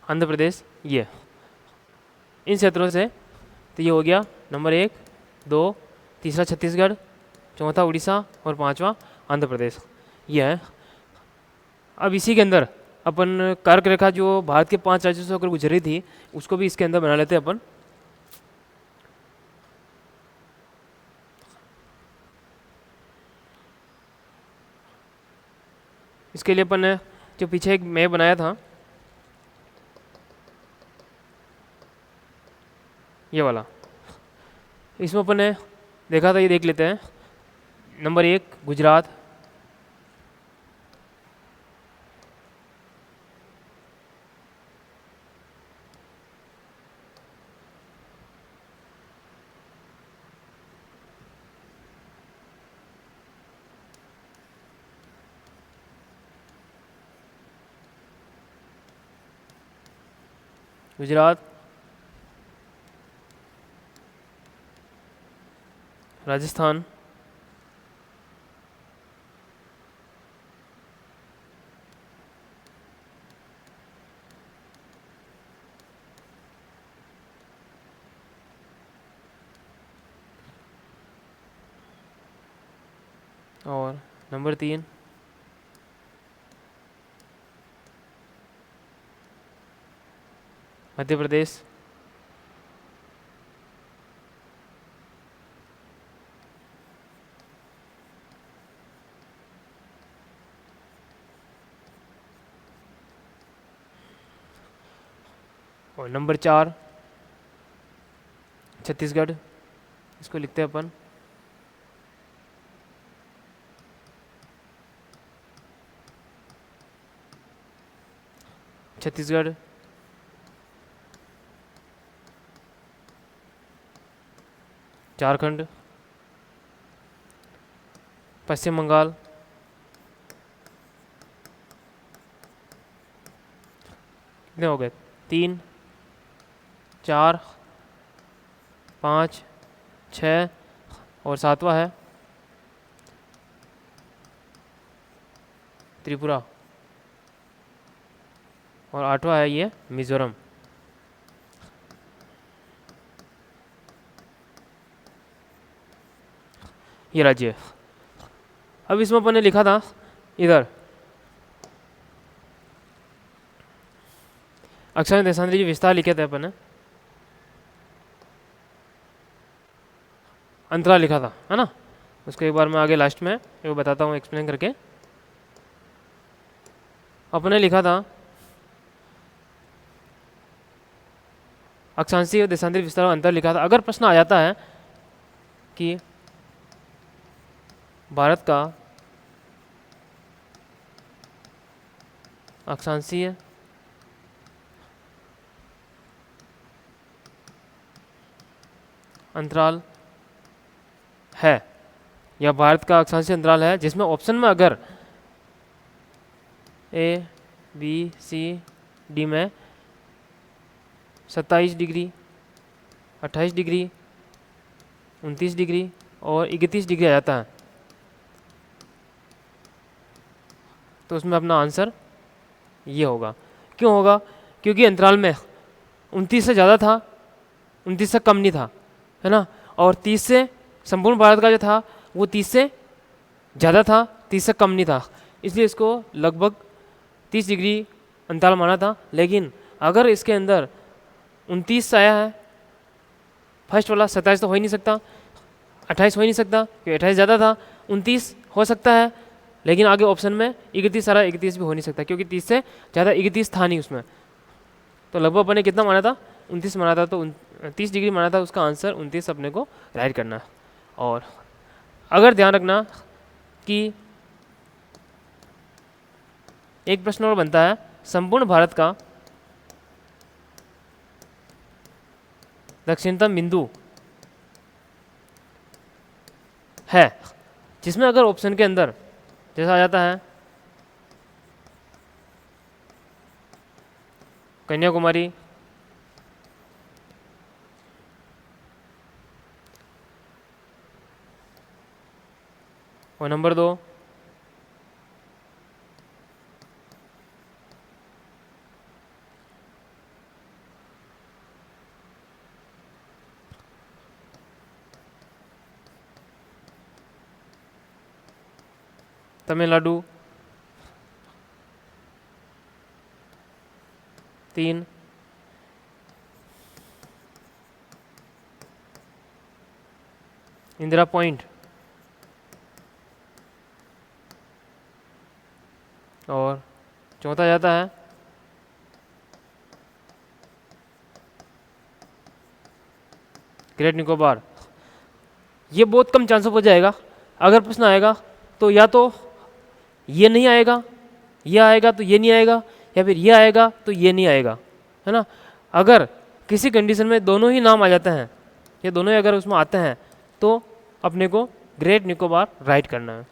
आंध्र प्रदेश ये इन क्षेत्रों से, तो ये हो गया नंबर 1, 2, तीसरा छत्तीसगढ़, चौथा उड़ीसा और पांचवा आंध्र प्रदेश, ये है। अब इसी के अंदर अपन कर्क रेखा जो भारत के 5 राज्यों से होकर गुजरी थी, उसको भी इसके अंदर बना लेते हैं अपन। इसके लिए अपन ने जो पीछे एक मैप बनाया था, ये वाला, इसमें अपन ने देखा था, ये देख लेते हैं। नंबर 1 गुजरात, गुजरात, राजस्थान, और नंबर 3 मध्य प्रदेश, और नंबर 4 छत्तीसगढ़, इसको लिखते हैं अपन। छत्तीसगढ़, झारखंड, पश्चिम बंगाल, कितने हो गए? 3, 4, 5, 6 और 7वां है त्रिपुरा, और 8वां है ये मिजोरम। ये राज्य। अब इसमें अपन ने लिखा था इधर अक्षांश देशांतरी जो विस्तार लिखे थे अपन ने, अंतराल लिखा था, है ना। उसको एक बार मैं आगे लास्ट में वो बताता हूँ एक्सप्लेन करके। अपने लिखा था अक्षांशीय और देशांतरी विस्तार में अंतर लिखा था। अगर प्रश्न आ जाता है कि भारत का अक्षांशीय अंतराल है या भारत का अक्षांशीय अंतराल है, जिसमें ऑप्शन में अगर ए, बी, सी, डी में 27 डिग्री, 28 डिग्री, 29 डिग्री और 31 डिग्री आ जाता है, तो उसमें अपना आंसर ये होगा। क्यों होगा? क्योंकि अंतराल में 29 से ज़्यादा था, 29 से कम नहीं था, है ना, और 30 से संपूर्ण भारत का जो था वो 30 से ज़्यादा था, 30 से कम नहीं था, इसलिए इसको लगभग 30 डिग्री अंतराल माना था। लेकिन अगर इसके अंदर 29 आया है, फर्स्ट वाला 27 तो हो ही नहीं सकता, 28 हो ही नहीं सकता क्योंकि 28 ज़्यादा था, 29 हो सकता है, लेकिन आगे ऑप्शन में 31 आ रहा है, 31 भी हो नहीं सकता क्योंकि 30 से ज़्यादा 31 था नहीं उसमें। तो लगभग अपने कितना माना था? 29 माना था, तो 30 डिग्री माना था, उसका आंसर 29 अपने को राइट करना है। और अगर ध्यान रखना कि एक प्रश्न और बनता है, संपूर्ण भारत का दक्षिणतम बिंदु है, जिसमें अगर ऑप्शन के अंदर जैसा आ जाता है कन्याकुमारी, और नंबर 2 तमिलनाडु, 3 इंदिरा पॉइंट, और चौथा जाता है ग्रेट निकोबार। ये बहुत कम चांस हो जाएगा, अगर प्रश्न आएगा तो या तो ये नहीं आएगा, ये आएगा तो ये नहीं आएगा, या फिर ये आएगा तो ये नहीं आएगा, है ना। अगर किसी कंडीशन में दोनों ही नाम आ जाते हैं, ये दोनों ही अगर उसमें आते हैं, तो अपने को ग्रेट निकोबार राइट करना है।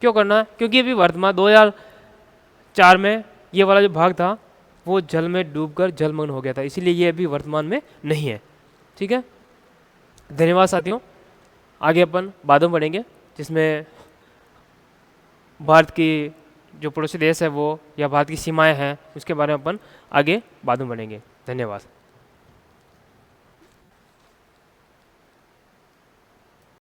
क्यों करना है? क्योंकि अभी वर्तमान 2004 में ये वाला जो भाग था वो जल में डूबकर जलमग्न हो गया था, इसीलिए ये अभी वर्तमान में नहीं है। ठीक है, धन्यवाद साथियों। आगे अपन बाद में पढ़ेंगे, जिसमें भारत की जो पड़ोसी देश है वो, या भारत की सीमाएं हैं, उसके बारे में अपन आगे बाद में पढ़ेंगे। धन्यवाद।